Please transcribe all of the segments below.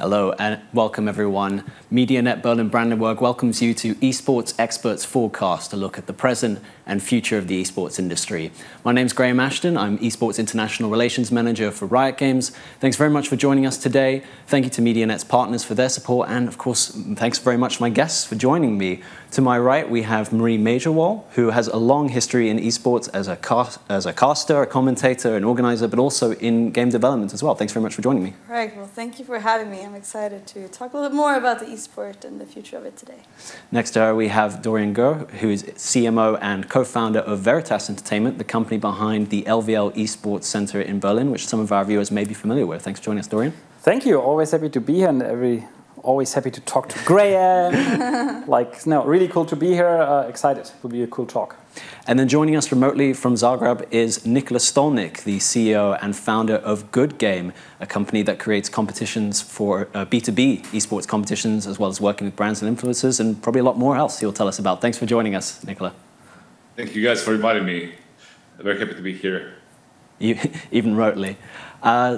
Hello and welcome everyone. MediaNet Berlin-Brandenburg welcomes you to Esports Experts Forecast, a look at the present and future of the esports industry. My name's Graham Ashton. I'm Esports International Relations Manager for Riot Games. Thanks very much for joining us today. Thank you to MediaNet's partners for their support, and of course, thanks very much to my guests for joining me. To my right, we have Marie Mejerwall, who has a long history in esports as a caster, a commentator, an organizer, but also in game development as well. Thanks very much for joining me. Right, well, thank you for having me. I'm excited to talk a little bit more about the esport and the future of it today. Next to her, we have Dorian Gorr, who is CMO and co-founder of Veritas Entertainment, the company behind the LVL Esports Center in Berlin, which some of our viewers may be familiar with. Thanks for joining us, Dorian. Thank you. Always happy to be here, and always happy to talk to Graham. Really cool to be here. Excited. It will be a cool talk. And then joining us remotely from Zagreb is Nikola Stolnik, the CEO and founder of Good Game, a company that creates competitions for B2B esports competitions, as well as working with brands and influencers, and probably a lot more else he'll tell us about. Thanks for joining us, Nikola. Thank you guys for inviting me. I'm very happy to be here. Even remotely.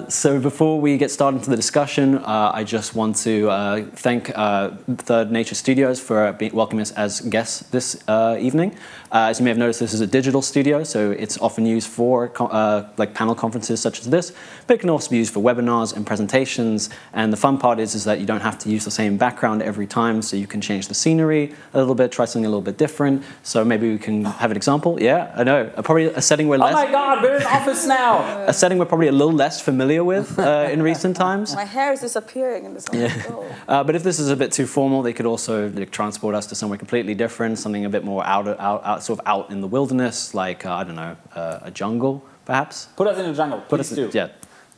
So before we get started into the discussion, I just want to thank Third Nature Studios for welcoming us as guests this evening. As you may have noticed, this is a digital studio, so it's often used for panel conferences such as this, but it can also be used for webinars and presentations. And the fun part is that you don't have to use the same background every time, so you can change the scenery a little bit, try something a little bit different. So maybe we can have an example. Yeah, I know. Probably a setting we're less. Oh my God, we're in office now. A setting we're probably a little less familiar with in recent times. My hair is disappearing in this one. Yeah. But if this is a bit too formal, they could also transport us to somewhere completely different, something a bit more sort of out in the wilderness, like I don't know, a jungle, perhaps. Put us in a jungle. Please do. Yeah.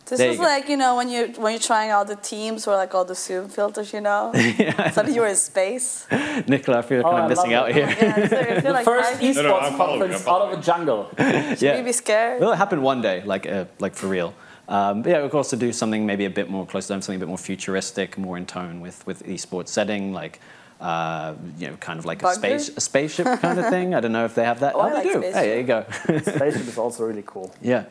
This is like, you know, when you're trying out the teams or like all the Zoom filters, you know. Yeah. Suddenly you're in space. Nicola, I feel kind of missing out here. Yeah, the first esports conference out of a jungle. Should we be scared? Well, it happened one day, like for real. But yeah, we could also do something maybe a bit more close to them, something a bit more futuristic, more in tone with esports setting, like kind of like a spaceship kind of thing. I don't know if they have that. Oh, they do. Hey, there you go. Spaceship is also really cool. Yeah.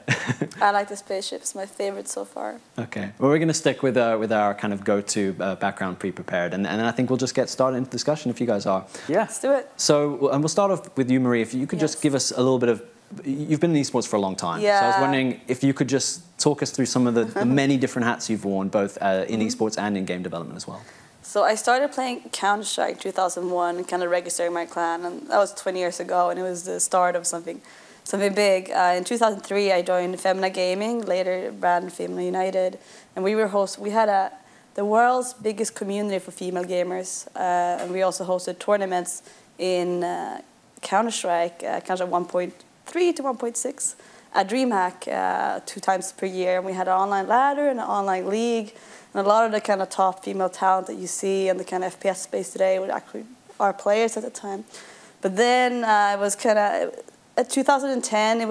I like the spaceship. It's my favorite so far. Okay. Well, we're going to stick with our kind of go-to background pre-prepared, and then I think we'll just get started into discussion if you guys are. Yeah. Let's do it. So, and we'll start off with you, Marie. If you could just give us a little bit of. You've been in esports for a long time, yeah. So I was wondering if you could just talk us through some of the many different hats you've worn, both in esports and in game development as well. So I started playing Counter-Strike in 2001, kind of registering my clan, and that was 20 years ago, and it was the start of something big. In 2003, I joined Femina Gaming, later brand Femina United, and we had the world's biggest community for female gamers, and we also hosted tournaments in Counter-Strike, Counter-Strike 1.3 to 1.6 at DreamHack 2 times per year, and we had an online ladder and an online league. And a lot of the kind of top female talent that you see in the kind of FPS space today were actually our players at the time. But then it was kind of, at 2010,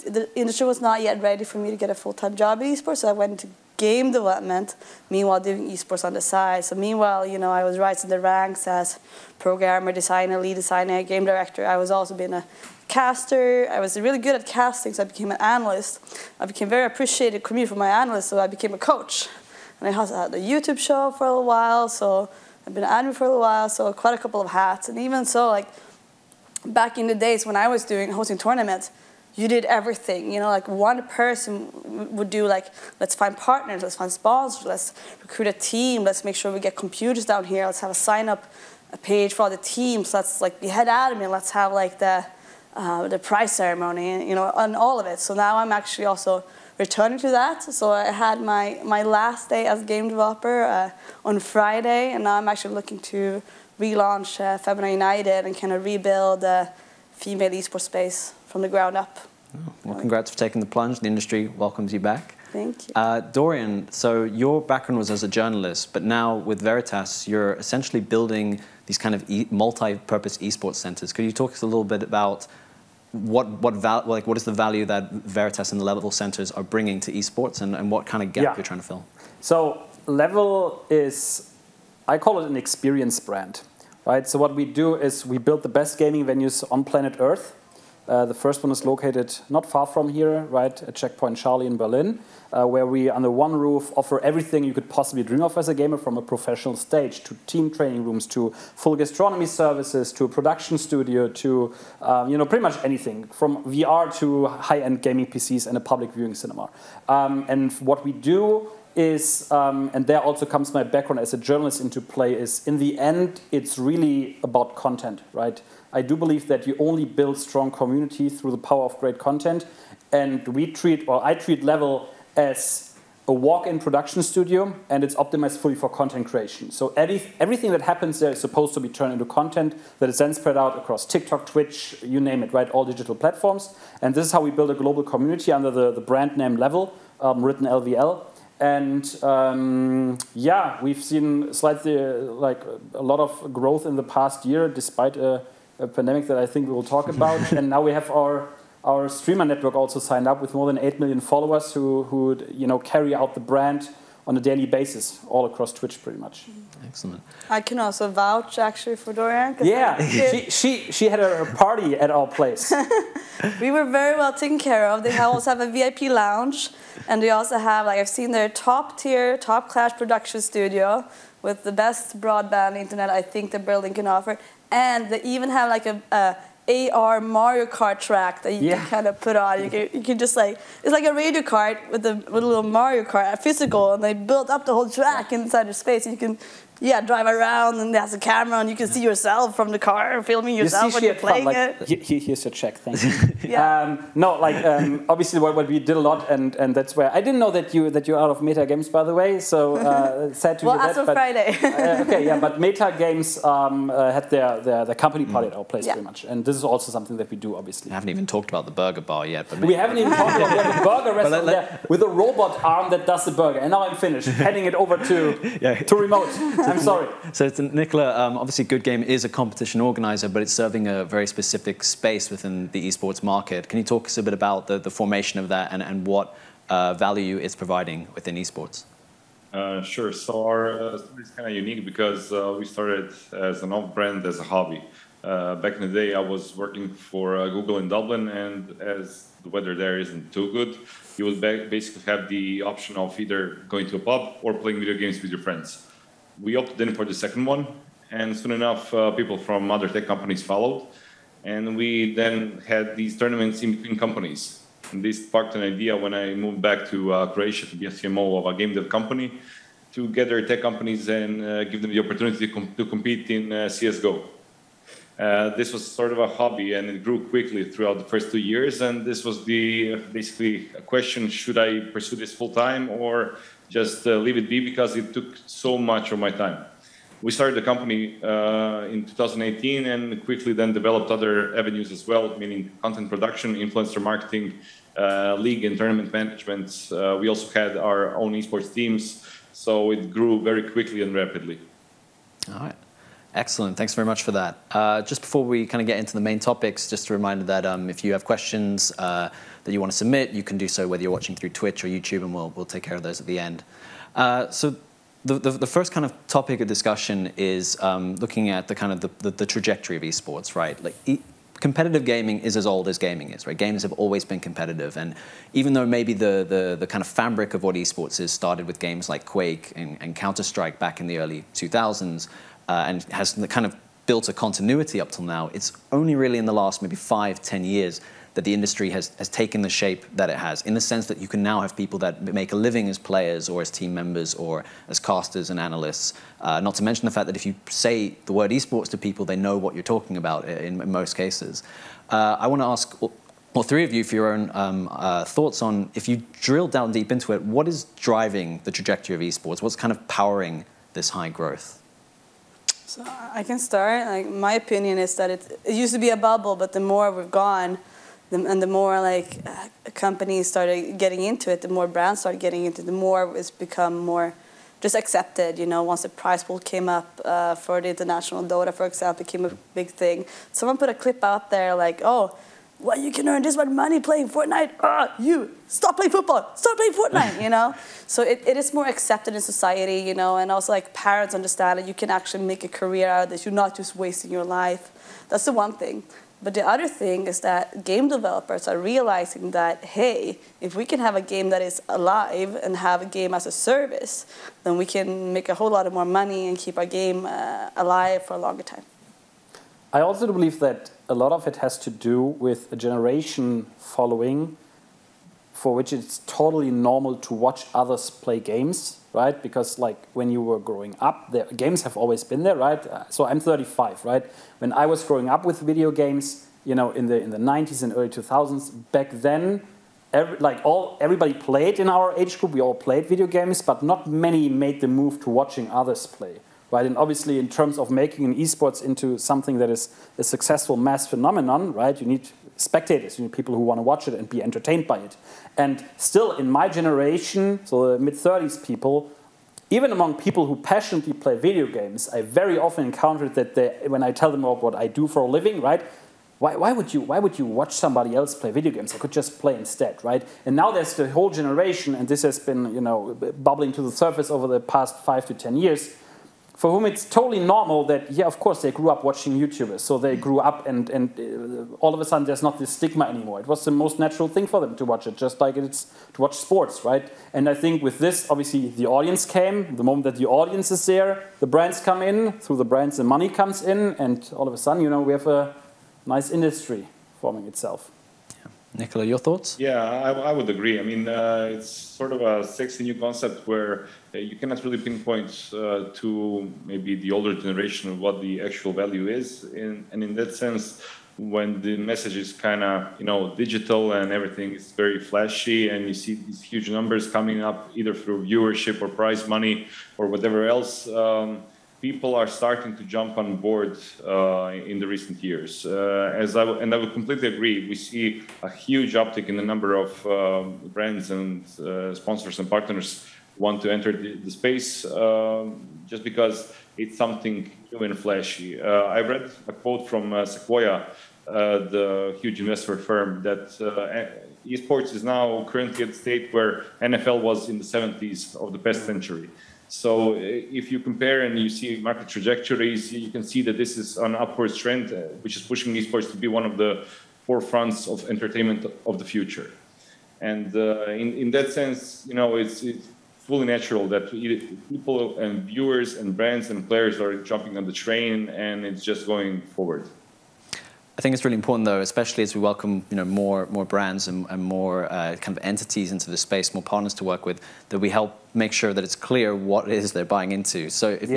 the industry was not yet ready for me to get a full-time job in esports, so I went into game development, meanwhile doing esports on the side. So meanwhile, you know, I was rising the ranks as programmer, designer, lead designer, game director. I was also being a caster. I was really good at casting, so I became an analyst. I became very appreciated community for my analyst, so I became a coach. And I also had a YouTube show for a little while, so I've been an admin for a little while, so quite a couple of hats. And even so, like, back in the days when I was hosting tournaments, you did everything. You know, like one person would do like, let's find partners, let's find sponsors, let's recruit a team, let's make sure we get computers down here, let's have a sign-up page for all the teams, let's like be head admin, let's have like the prize ceremony, you know, and all of it. So now I'm actually also returning to that. So I had my last day as a game developer on Friday, and now I'm actually looking to relaunch Femina United and kind of rebuild the female esports space from the ground up. Oh, well, congrats for taking the plunge. The industry welcomes you back. Thank you. Dorian, so your background was as a journalist, but now with Veritas, you're essentially building these kind of multi-purpose esports centers. Could you talk us a little bit about what is the value that Veritas and the Level centers are bringing to esports, and what kind of gap you're trying to fill? So Level is, I call it an experience brand, right? So what we do is we build the best gaming venues on planet Earth, The first one is located not far from here, right, at Checkpoint Charlie in Berlin, where we, under one roof, offer everything you could possibly dream of as a gamer, from a professional stage to team training rooms to full gastronomy services to a production studio to, pretty much anything, from VR to high-end gaming PCs and a public viewing cinema. And what we do is, and there also comes my background as a journalist into play, is in the end, it's really about content, right? I do believe that you only build strong community through the power of great content, and I treat Level as a walk-in production studio, and it's optimized fully for content creation. So everything that happens there is supposed to be turned into content that is then spread out across TikTok, Twitch, you name it, right? All digital platforms. And this is how we build a global community under the brand name Level, written LVL. And yeah, we've seen slightly like a lot of growth in the past year, despite a pandemic that I think we will talk about. And now we have our streamer network also signed up with more than 8 million followers who carry out the brand on a daily basis all across Twitch, pretty much. Excellent. I can also vouch actually for Dorian. Yeah, she had a party at our place. We were very well taken care of. They also have a VIP lounge, and they also have, like, I've seen their top-tier, top-class production studio with the best broadband internet I think that Berlin can offer. And they even have like a AR Mario Kart track that you can kind of put on. You can just like, it's like a radio kart with a little Mario Kart, physical, and they built up the whole track inside the space. And you can, drive around, and there's a camera, and you can see yourself from the car, filming yourself when you're playing it. Here's your check, thank you. Obviously what we did a lot, and that's where I didn't know that you're out of Meta Games, by the way. So sad to hear that. Well, as of Friday. But Meta Games had their company party at our place, pretty much, and this is also something that we do, obviously. We haven't even talked about the burger bar yet, but we haven't even talked about the burger restaurant there with a robot arm that does the burger. And now I'm finished, heading it over to remote. I'm sorry. So Nikola, obviously Good Game is a competition organizer, but it's serving a very specific space within the esports market. Can you talk us a bit about the formation of that and what value it's providing within esports? Sure. So our story is kind of unique because we started as an off-brand, as a hobby. Back in the day, I was working for Google in Dublin, and as the weather there isn't too good, you would basically have the option of either going to a pub or playing video games with your friends. We opted in for the second one, and soon enough, people from other tech companies followed, and we then had these tournaments in between companies. And this sparked an idea when I moved back to Croatia to be a CMO of a game dev company, to gather tech companies and give them the opportunity to compete in CSGO. This was sort of a hobby, and it grew quickly throughout the first 2 years. And this was basically a question: should I pursue this full time or just leave it be, because it took so much of my time? We started the company in 2018 and quickly then developed other avenues as well, meaning content production, influencer marketing, league and tournament management. We also had our own esports teams, so it grew very quickly and rapidly. All right. Excellent. Thanks very much for that. Just before we kind of get into the main topics, just a reminder that if you have questions that you want to submit, you can do so whether you're watching through Twitch or YouTube, and we'll take care of those at the end. So the first kind of topic of discussion is looking at the kind of the trajectory of esports, right? Like competitive gaming is as old as gaming is, right? Games have always been competitive, and even though maybe the kind of fabric of what esports is started with games like Quake and Counter-Strike back in the early 2000s, and has kind of built a continuity up till now, it's only really in the last maybe 5-10 years that the industry has taken the shape that it has, in the sense that you can now have people that make a living as players or as team members or as casters and analysts. Not to mention the fact that if you say the word esports to people, they know what you're talking about in most cases. I want to ask all three of you for your own thoughts on, if you drill down deep into it, what is driving the trajectory of esports? What's kind of powering this high growth? So I can start. Like, my opinion is that it used to be a bubble, but the more we've gone, and the more like companies started getting into it, the more brands started getting into it, the more it's become more just accepted. You know, once the prize pool came up for the international Dota, for example, became a big thing. Someone put a clip out there like, oh, well, you can earn this much money playing Fortnite. You stop playing football, stop playing Fortnite. You know, so it is more accepted in society. You know, and also like parents understand that you can actually make a career out of this. You're not just wasting your life. That's the one thing. But the other thing is that game developers are realizing that, hey, if we can have a game that is alive and have a game as a service, then we can make a whole lot of more money and keep our game alive for a longer time. I also believe that a lot of it has to do with a generation following for which it's totally normal to watch others play games, right? Because like when you were growing up, the games have always been there, right? So I'm 35, right? When I was growing up with video games, you know, in the 90s and early 2000s, back then, everybody played in our age group. We all played video games, but not many made the move to watching others play, right? And obviously, in terms of making an esports into something that is a successful mass phenomenon, right? You need spectators, you need people who want to watch it and be entertained by it. And still, in my generation, so the mid-30s people, even among people who passionately play video games, I very often encountered that when I tell them about what I do for a living, right? Why would you watch somebody else play video games? I could just play instead, right? And now there's the whole generation, and this has been, you know, bubbling to the surface over the past 5 to 10 years, for whom it's totally normal that, yeah, of course, they grew up watching YouTubers. So they grew up and all of a sudden there's not this stigma anymore. It was the most natural thing for them to watch it, just like it's to watch sports, right? And I think with this, obviously, the audience came. The moment that the audience is there, the brands come in. Through the brands, the money comes in. And all of a sudden, you know, we have a nice industry forming itself. Nikola, your thoughts? Yeah, I would agree. I mean, it's sort of a sexy new concept where you cannot really pinpoint to maybe the older generation of what the actual value is. And in that sense, when the message is kind of, you know, digital and everything is very flashy and you see these huge numbers coming up either through viewership or prize money or whatever else, people are starting to jump on board in the recent years. And I would completely agree. We see a huge uptick in the number of brands and sponsors and partners who want to enter the space just because it's something new and flashy. I read a quote from Sequoia, the huge investor firm, that esports is now currently at the state where NFL was in the 70s of the past century. So if you compare and you see market trajectories, you can see that this is an upward trend, which is pushing esports to be one of the forefronts of entertainment of the future. And in that sense, you know, it's fully natural that people and viewers and brands and players are jumping on the train, and it's just going forward. I think it's really important, though, especially as we welcome, you know, more brands and more kind of entities into the space, more partners to work with, that we help make sure that it's clear what it is they're buying into. So if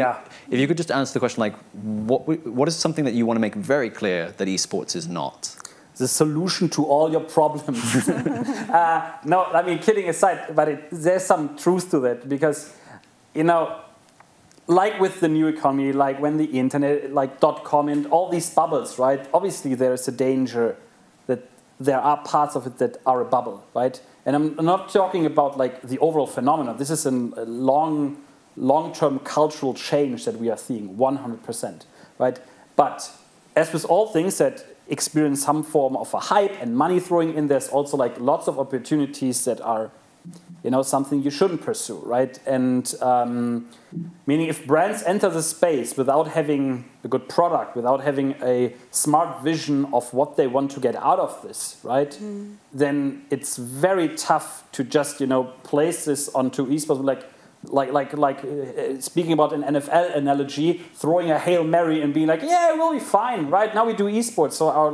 you could just answer the question, like, what is something that you want to make very clear that esports is not? The solution to all your problems. No, I mean, kidding aside, but there's some truth to that because, you know, like with the new economy, like when the internet, like .com and all these bubbles, right? Obviously, there's a danger that there are parts of it that are a bubble, right? And I'm not talking about like the overall phenomenon. This is a long-term cultural change that we are seeing, 100%, right? But as with all things that experience some form of a hype and money throwing in, there's also like lots of opportunities that are, you know, something you shouldn't pursue, right? And meaning if brands enter the space without having a good product, without having a smart vision of what they want to get out of this, right? Then it's very tough to just, you know, place this onto esports, like speaking about an NFL analogy, throwing a Hail Mary and being like, yeah, we'll be fine, right? Now we do esports, so our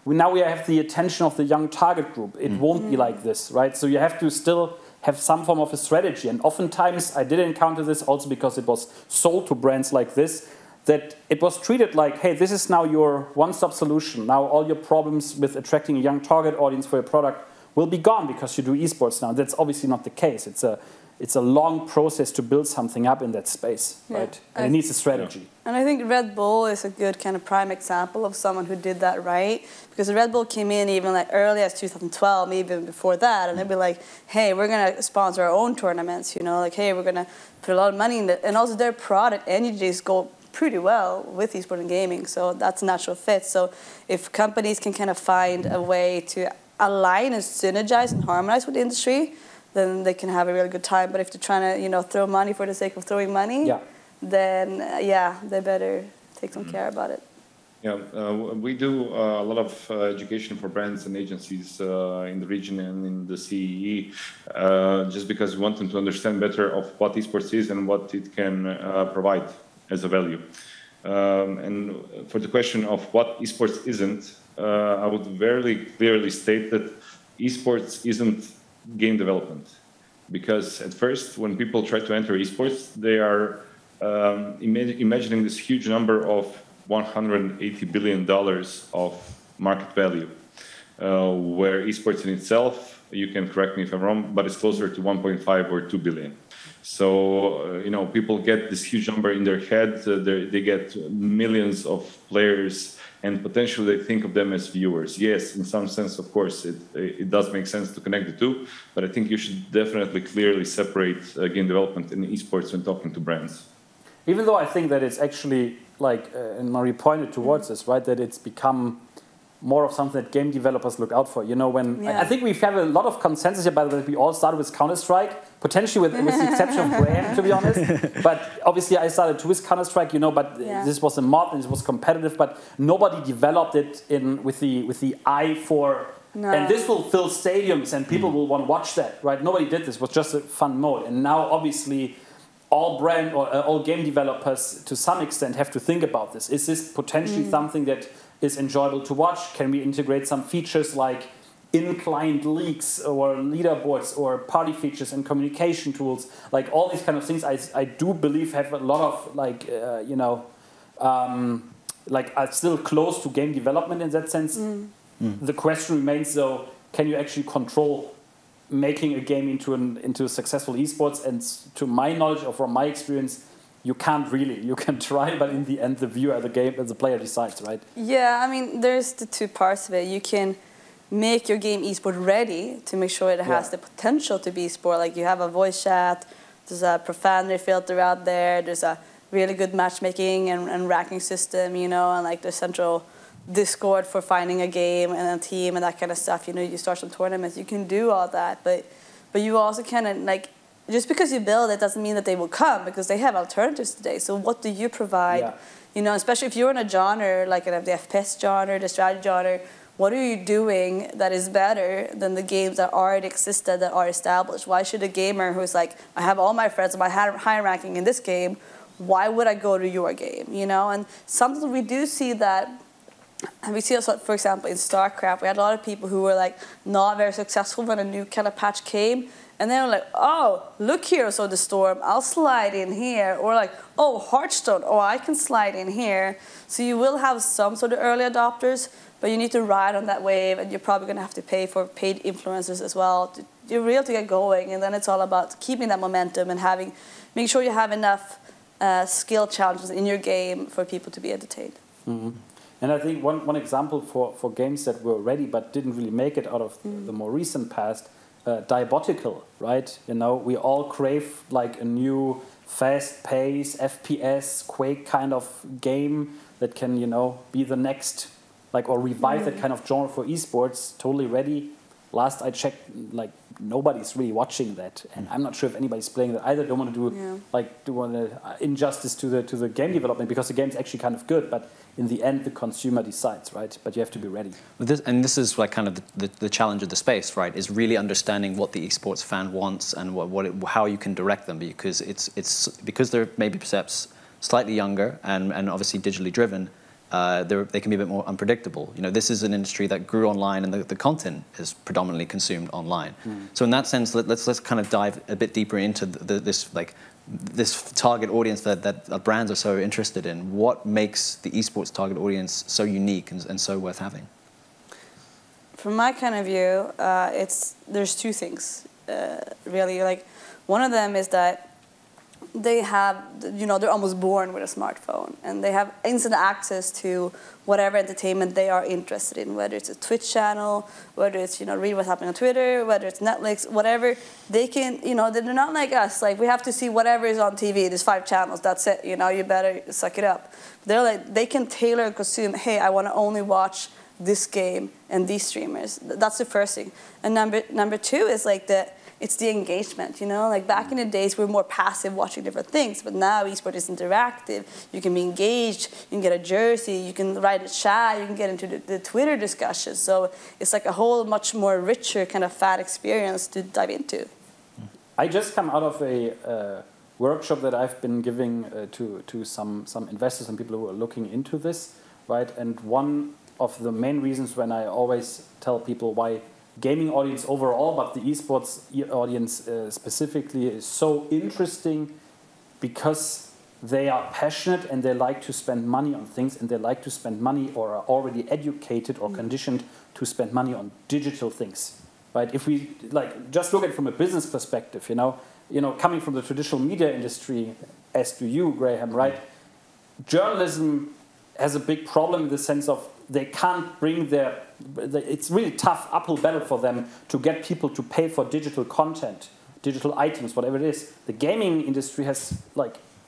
now we have the attention of the young target group. It won't be like this, right? So you have to still have some form of a strategy. And oftentimes I did encounter this also because it was sold to brands like this, that it was treated like, hey, this is now your one-stop solution. Now all your problems with attracting a young target audience for your product will be gone because you do esports now. That's obviously not the case. It's a long process to build something up in that space, right? And it needs a strategy. And I think Red Bull is a good kind of prime example of someone who did that right. Because Red Bull came in even like early as 2012, maybe even before that, and they'd be like, hey, we're going to sponsor our own tournaments, you know, like, hey, we're going to put a lot of money in it. And also their product energies go pretty well with esports and gaming, so that's a natural fit. So if companies can kind of find a way to align and synergize and harmonize with the industry, then they can have a really good time. But if they're trying to, you know, throw money for the sake of throwing money, then they better take some care about it. Yeah, we do a lot of education for brands and agencies in the region and in the CEE, just because we want them to understand better of what esports is and what it can provide as a value. And for the question of what esports isn't, I would very clearly state that esports isn't game development. Because at first, when people try to enter esports, they are imagining this huge number of $180 billion of market value, where esports in itself, you can correct me if I'm wrong, but it's closer to 1.5 or 2 billion. So, people get this huge number in their head, they get millions of players, and potentially they think of them as viewers. Yes, in some sense, of course, it does make sense to connect the two, but I think you should definitely clearly separate game development and esports when talking to brands. Even though I think that it's actually, and Marie pointed towards this, right, that it's become more of something that game developers look out for. I think we have a lot of consensus here, by the way, we all started with Counter-Strike, potentially with the exception of Graham, to be honest. But obviously I started too with Counter-Strike, but this was a mod and this was competitive, but nobody developed it with the eye for, and this will fill stadiums and people will want to watch that, right? Nobody did this, it was just a fun mode. And now obviously all brand or all game developers to some extent have to think about this. Is this potentially something that is enjoyable to watch? Can we integrate some features like in-client leaks or leaderboards or party features and communication tools? Like all these kind of things I do believe have a lot of are still close to game development in that sense. The question remains though, can you actually control making a game into a successful esports? And to my knowledge or from my experience, you can't really. You can try, but in the end, the viewer, the game, the player decides, right? Yeah, I mean, there's the two parts of it. You can make your game esport ready to make sure it has the potential to be esport. Like you have a voice chat, there's a profanity filter out there, there's a really good matchmaking and ranking system, and like the central Discord for finding a game and a team and that kind of stuff. You start some tournaments, you can do all that, but you also kind just because you build it doesn't mean that they will come, because they have alternatives today. So what do you provide? Especially if you're in a genre like the FPS genre, the strategy genre, what are you doing that is better than the games that already existed, that are established? Why should a gamer who's like, I have all my friends, my high ranking in this game, why would I go to your game? And sometimes we do see that. And we see also, for example, in StarCraft, we had a lot of people who were like not very successful when a new kind of patch came. And they were like, oh, look here, so the Storm, I'll slide in here. Or like, oh, Hearthstone, oh, I can slide in here. So you will have some sort of early adopters, but you need to ride on that wave, and you're probably going to have to pay for paid influencers as well. You're real to get going, and then it's all about keeping that momentum and making sure you have enough skill challenges in your game for people to be entertained. And I think one example for games that were ready but didn't really make it out of the more recent past, Diabotical, right? We all crave like a new fast-paced FPS, Quake kind of game that can, be the next, or revive that kind of genre for esports. Totally ready. Last I checked, nobody's really watching that, and I'm not sure if anybody's playing that either. Don't want to do injustice to the game development, because the game's actually kind of good, but in the end the consumer decides, right? But you have to be ready. This is like kind of the challenge of the space, right? Is really understanding what the esports fan wants and how you can direct them, because because they're maybe perhaps slightly younger and obviously digitally driven. They can be a bit more unpredictable. This is an industry that grew online, and the content is predominantly consumed online. So in that sense, let's kind of dive a bit deeper into this target audience that brands are so interested in. What makes the esports target audience so unique and so worth having? From my kind of view, there's two things really. Like one of them is that they have, they're almost born with a smartphone, and they have instant access to whatever entertainment they are interested in, whether it's a Twitch channel, whether it's, read what's happening on Twitter, whether it's Netflix, whatever. They can, they're not like us. Like, we have to see whatever is on TV. There's 5 channels, that's it. You better suck it up. They're like, they can tailor and consume, hey, I want to only watch this game and these streamers. That's the first thing. And number two is like it's the engagement, you know? Like back in the days, we were more passive watching different things, but now esports is interactive. You can be engaged, you can get a jersey, you can write a chat, you can get into the Twitter discussions. So it's like a whole much more richer kind of fan experience to dive into. I just come out of a workshop that I've been giving to some investors and people who are looking into this, right? And one of the main reasons when I always tell people why gaming audience overall, but the esports audience specifically, is so interesting because they are passionate and they like to spend money on things, and they like to spend money or are already educated or conditioned to spend money on digital things, right? If we just look at it from a business perspective, you know, coming from the traditional media industry, as do you, Graham, right? Journalism has a big problem in the sense of they can't bring it's really tough uphill battle for them to get people to pay for digital content, digital items, whatever it is. The gaming industry has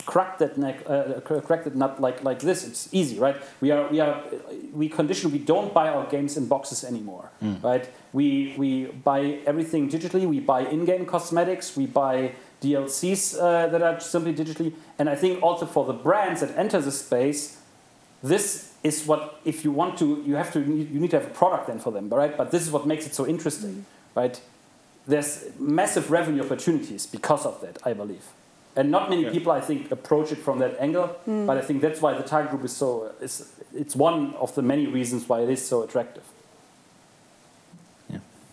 cracked that nut like this. It's easy, right? We condition. We don't buy our games in boxes anymore, right? We buy everything digitally. We buy in-game cosmetics. We buy DLCs that are simply digitally. And I think also for the brands that enter the space, this is what, if you want to, you need to have a product then for them, right? But this is what makes it so interesting, right? There's massive revenue opportunities because of that, I believe. And not many people, I think, approach it from that angle, but I think that's why the target group is it's one of the many reasons why it is so attractive.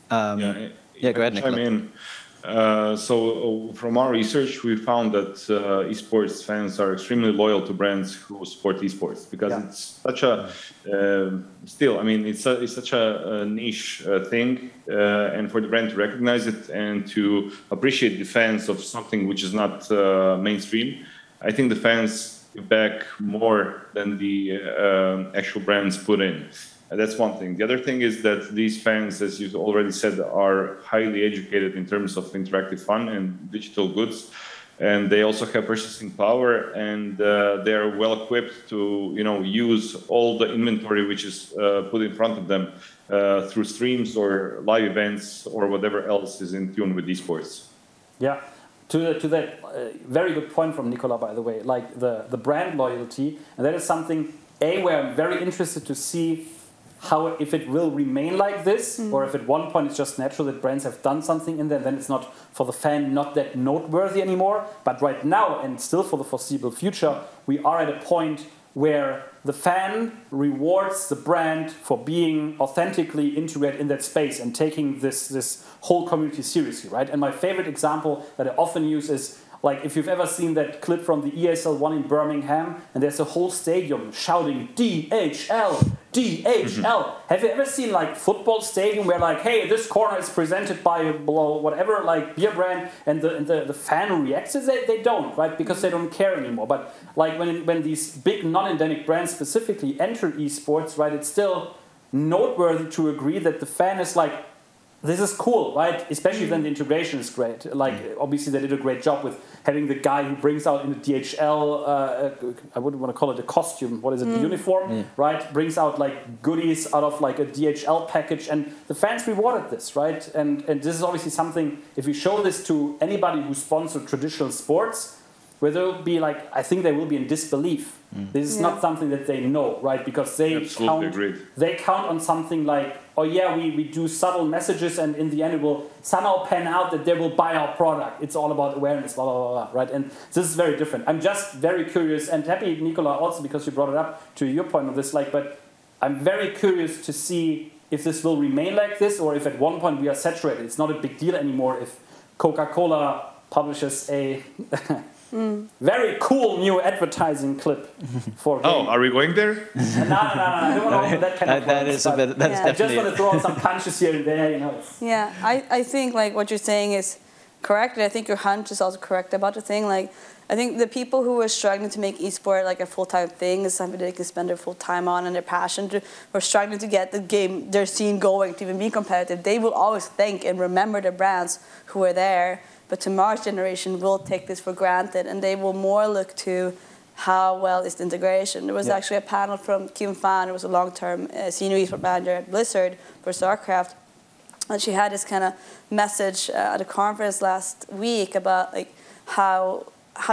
Yeah, go ahead, Nikola. So from our research, we found that esports fans are extremely loyal to brands who support esports, because it's such a it's such a niche thing, and for the brand to recognize it and to appreciate the fans of something which is not mainstream, I think the fans give back more than the actual brands put in. That's one thing. The other thing is that these fans, as you already said, are highly educated in terms of interactive fun and digital goods, and they also have purchasing power, and they are well equipped to use all the inventory which is put in front of them through streams or live events or whatever else is in tune with esports. Yeah. To that very good point from Nikola, by the way, like the brand loyalty, and that is something where I'm very interested to see if it will remain like this, or if at one point it's just natural that brands have done something in there, then it's not, for the fan, not that noteworthy anymore. But right now, and still for the foreseeable future, we are at a point where the fan rewards the brand for being authentically integrated in that space and taking this whole community seriously, right? And my favorite example that I often use is, like, if you've ever seen that clip from the ESL 1 in Birmingham, and there's a whole stadium shouting DHL, DHL. Have you ever seen like football stadium where like, hey, this corner is presented by whatever like beer brand, and the fan reacts? They don't, right? Because they don't care anymore. But like when these big non-endemic brands specifically enter esports, right, it's still noteworthy to agree that the fan is like, this is cool, right? Especially when the integration is great. Like, obviously, they did a great job with having the guy who brings out in the DHL, I wouldn't want to call it a costume, what is it, the uniform, right? Brings out, like, goodies out of, like, a DHL package. And the fans rewarded this, right? And this is obviously something, if you show this to anybody who sponsors traditional sports, where they'll be, like, I think they will be in disbelief. This is not something that they know, right? Because they count on something like, oh yeah, we do subtle messages, and in the end it will somehow pan out that they will buy our product. It's all about awareness, blah, blah, blah, right? And this is very different. I'm just very curious, and happy, Nikola, also because you brought it up to your point of this, like, but I'm very curious to see if this will remain like this, or if at one point we are saturated. It's not a big deal anymore if Coca-Cola publishes a very cool new advertising clip for games. Oh, are we going there? No. I don't want to that kind of that's definitely. I just want to throw out some punches here and there, you know. Yeah, I think like what you're saying is correct, and I think your hunch is also correct about the thing. Like, I think the people who are struggling to make esport like a full-time thing is something they can spend their full time on and their passion to, or struggling to get the game, their scene going to even be competitive. They will always think and remember the brands who are there. But tomorrow's generation will take this for granted, and they will more look to how well is the integration. There was actually a panel from Kim Fan, who was a long-term senior esports manager at Blizzard for StarCraft, And she had this kind of message at a conference last week about like how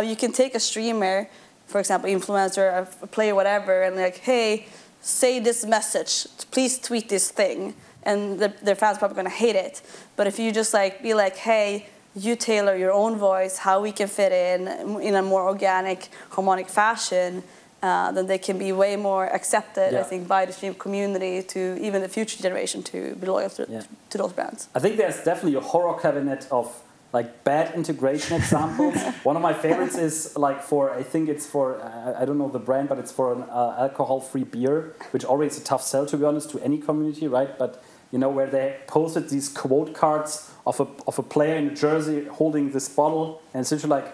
you can take a streamer, for example, influencer, a player, whatever, and like, hey, say this message, please tweet this thing, and their fans are probably gonna hate it. But if you just like be like, hey, you tailor your own voice, how we can fit in a more organic, harmonic fashion, then they can be way more accepted, I think, by the stream community, to even the future generation to be loyal to those brands. I think there's definitely a horror cabinet of like bad integration examples. One of my favorites is like I think it's for, I don't know the brand, but it's for an alcohol-free beer, which already is a tough sell, to be honest, to any community, right? But you know, where they posted these quote cards of a player in a jersey holding this bottle, and it's literally like,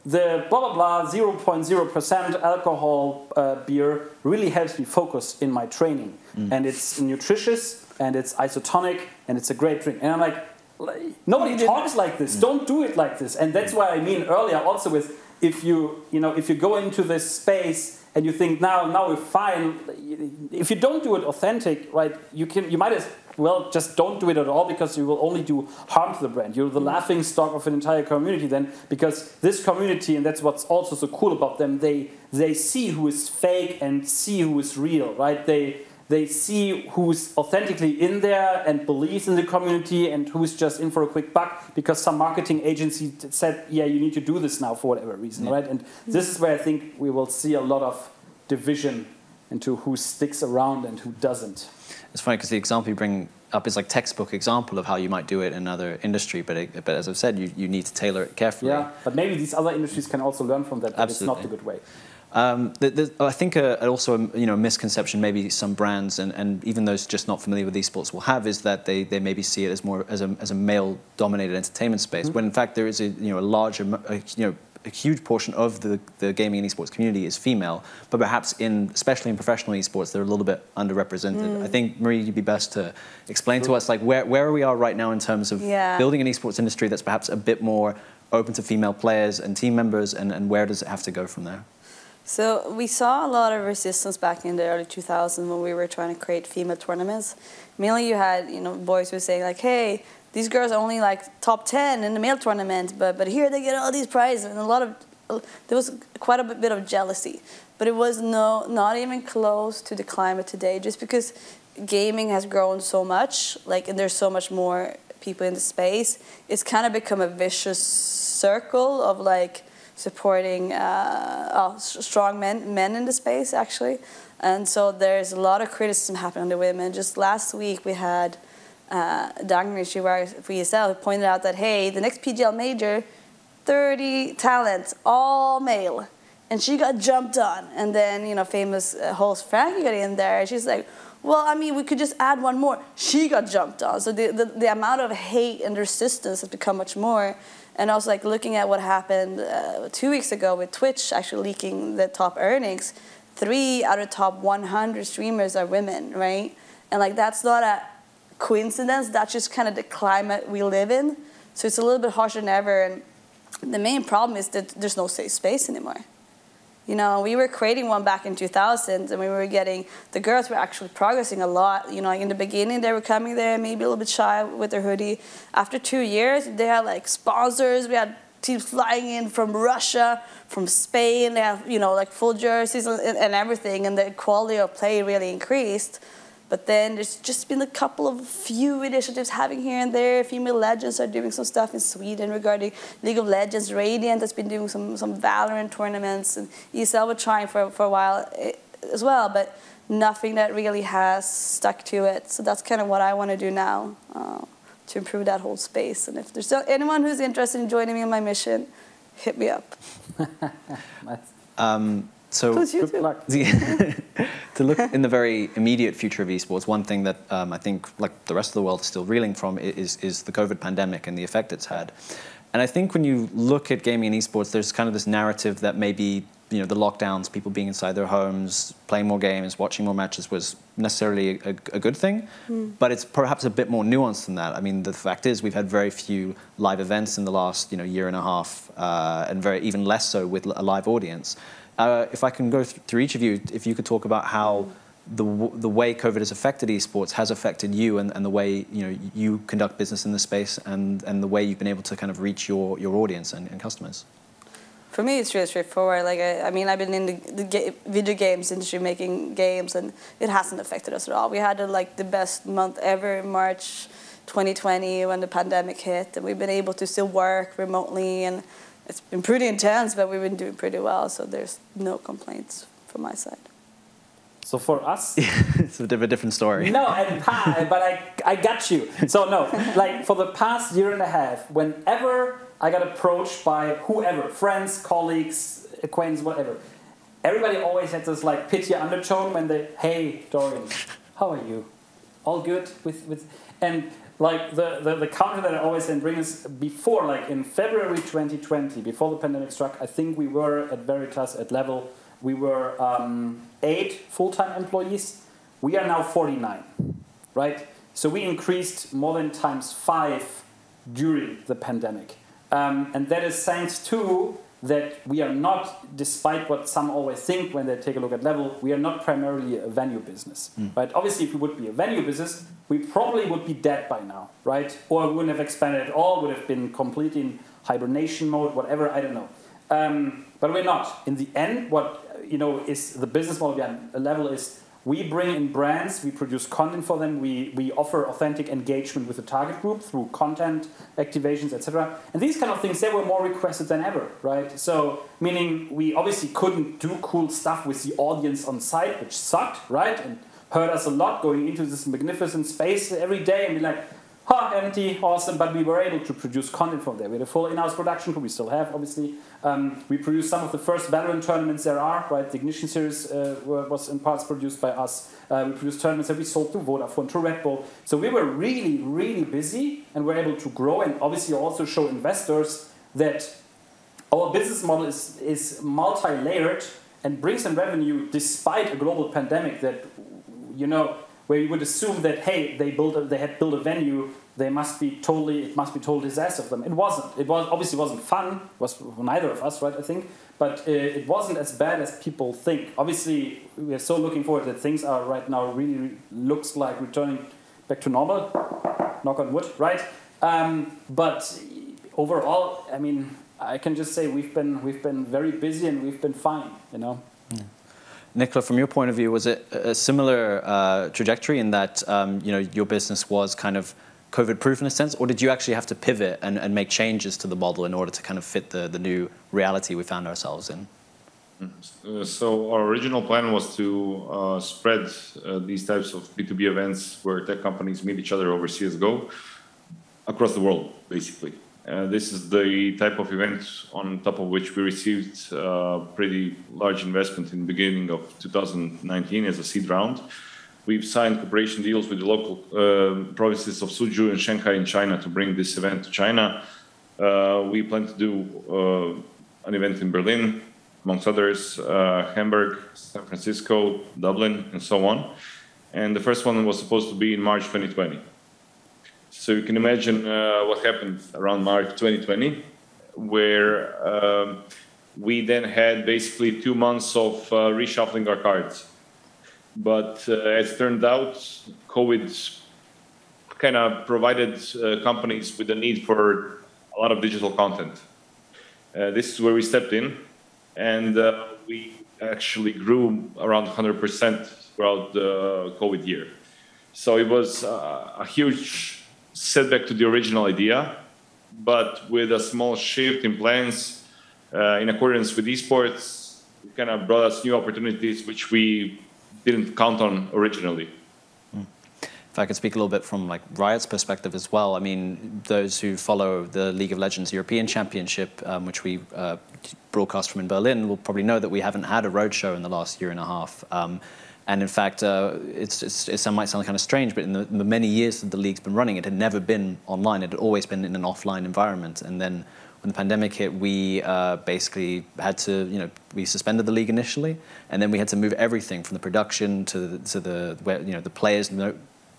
the blah blah blah 0.0% alcohol beer really helps me focus in my training, and it's nutritious and it's isotonic and it's a great drink. And I'm like, nobody talks like this. Don't do it like this. And that's why I mean earlier also with if you go into this space and you think now we're fine, if you don't do it authentic, right? You might as well just don't do it at all, because you will only do harm to the brand. You're the laughing stock of an entire community then, because this community, and that's what's also so cool about them, they see who is fake and see who is real, right? They see who's authentically in there and believes in the community and who's just in for a quick buck because some marketing agency said, yeah, you need to do this now for whatever reason, right? And this is where I think we will see a lot of division into who sticks around and who doesn't. It's funny because the example you bring up is like textbook example of how you might do it in another industry, but as I've said, you need to tailor it carefully. Yeah, but maybe these other industries can also learn from that, but it's not the good way. I think also a misconception maybe some brands and even those just not familiar with esports will have is that they maybe see it as more as a male-dominated entertainment space, when in fact there is a huge portion of the gaming and esports community is female, but perhaps especially in professional esports they're a little bit underrepresented. I think, Marie, you'd be best to explain to us like where we are right now in terms of building an esports industry that's perhaps a bit more open to female players and team members, and where does it have to go from there? So we saw a lot of resistance back in the early 2000s when we were trying to create female tournaments. Mainly you had boys who were saying like, hey, these girls are only like top 10 in the male tournament, but here they get all these prizes, and there was quite a bit of jealousy. But it was not even close to the climate today, just because gaming has grown so much, and there's so much more people in the space. It's kind of become a vicious circle of supporting strong men in the space, actually. And so there's a lot of criticism happening on the women. Just last week we had Dagny, she works for ESL, who pointed out that, hey, the next PGL major, 30 talents, all male. And she got jumped on. And then, famous host Frankie got in there, and she's like, well, I mean, we could just add one more. She got jumped on. So the amount of hate and resistance has become much more. And also, looking at what happened 2 weeks ago with Twitch actually leaking the top earnings, 3 out of top 100 streamers are women, right? And that's not a coincidence. That's just kind of the climate we live in. So it's a little bit harsher than ever. And the main problem is that there's no safe space anymore. We were creating one back in 2000, and we were getting, the girls were actually progressing a lot. In the beginning, they were coming there maybe a little bit shy with their hoodie. After 2 years, they had sponsors. We had teams flying in from Russia, from Spain. They have, full jerseys and everything, and the quality of play really increased. But then there's just been a few initiatives happening here and there. Female Legends are doing some stuff in Sweden regarding League of Legends. Radiant has been doing some Valorant tournaments, and ESL were trying for a while as well, but nothing that really has stuck to it. So that's kind of what I want to do now to improve that whole space. And if there's anyone who's interested in joining me in my mission, hit me up. So good luck. To look in the very immediate future of esports, one thing that I think the rest of the world is still reeling from is the COVID pandemic and the effect it's had. And I think when you look at gaming and esports, there's kind of this narrative that maybe the lockdowns, people being inside their homes, playing more games, watching more matches was necessarily a good thing. But it's perhaps a bit more nuanced than that. I mean, the fact is we've had very few live events in the last year and a half, and even less so with a live audience. If I can go through each of you, if you could talk about how the way COVID has affected esports has affected you and the way you conduct business in the space and the way you've been able to kind of reach your audience and customers? For me, it's really straightforward. Like I mean, I've been in the video games industry making games, and it hasn't affected us at all. We had the best month ever in March 2020 when the pandemic hit, and we've been able to still work remotely, and it's been pretty intense, but we've been doing pretty well. So there's no complaints from my side. So for us, it's a bit of a different story. No, but I got you. So no, like for the past year and a half, whenever I got approached by whoever, friends, colleagues, acquaintances, whatever, everybody always had this like pity undertone when they, hey, Dorian, how are you? All good with and like the counter that I always then bring is before, like in February 2020, before the pandemic struck, I think we were at Veritas at level. We were 8 full-time employees. We are now 49, right? So we increased more than ×5 during the pandemic. And that is thanks to that we are not, despite what some always think when they take a look at level, we are not primarily a venue business, right? Obviously, if we would be a venue business, we probably would be dead by now, right? Or we wouldn't have expanded at all, would have been completely in hibernation mode, whatever, I don't know. But we're not. In the end, what is the business model behind a level is we bring in brands, we produce content for them, we offer authentic engagement with the target group through content, activations, etc. And these kind of things, they were more requested than ever, right? So, meaning we obviously couldn't do cool stuff with the audience on site, which sucked, right? And hurt us a lot going into this magnificent space every day and be like, empty, awesome, but we were able to produce content from there. We had a full in-house production crew, we still have, obviously. We produced some of the first Valorant tournaments there are, right? The Ignition series was in parts produced by us. We produced tournaments that we sold to Vodafone, to Red Bull. So we were really, really busy and were able to grow and obviously also show investors that our business model is multi-layered and brings in revenue despite a global pandemic that, where you would assume that, hey, they had built a venue, it must be total disaster for them. It wasn't. It obviously wasn't fun. It was for neither of us, right? I think, but it wasn't as bad as people think. Obviously, we are so looking forward that things are right now really looks like returning back to normal. Knock on wood, right? But overall, I mean, I can just say we've been very busy and we've been fine. Yeah. Nikola, from your point of view, was it a similar trajectory in that your business was kind of COVID-proof in a sense, or did you actually have to pivot and make changes to the model in order to kind of fit the new reality we found ourselves in? So our original plan was to spread these types of B2B events where tech companies meet each other over CSGO across the world, basically. This is the type of event on top of which we received pretty large investment in the beginning of 2019 as a seed round. We've signed cooperation deals with the local provinces of Suzhou and Shanghai in China to bring this event to China. We plan to do an event in Berlin, amongst others, Hamburg, San Francisco, Dublin, and so on. And the first one was supposed to be in March 2020. So you can imagine what happened around March 2020, where we then had basically 2 months of reshuffling our cards. But as it turned out, COVID kind of provided companies with the need for a lot of digital content. This is where we stepped in, and we actually grew around 100% throughout the COVID year. So it was a huge setback to the original idea, but with a small shift in plans in accordance with esports, it kind of brought us new opportunities which we didn't count on originally. If I could speak a little bit from like Riot's perspective as well, I mean, those who follow the League of Legends European Championship, which we broadcast from in Berlin, will probably know that we haven't had a roadshow in the last year and a half. And in fact, it might sound kind of strange, but in the many years that the league's been running, it had never been online. It had always been in an offline environment. And then when the pandemic hit, we basically had to, we suspended the league initially, and then we had to move everything from the production to the players,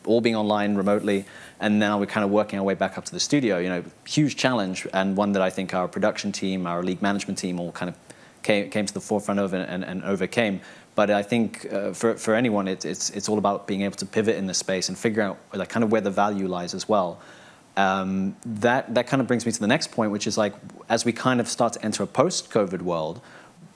all being online remotely. And now we're kind of working our way back up to the studio. Huge challenge, and one that I think our production team, our league management team, all kind of came to the forefront of and overcame. But I think for anyone, it's all about being able to pivot in the space and figure out like kind of where the value lies as well. That kind of brings me to the next point, which is like, as we kind of start to enter a post-COVID world,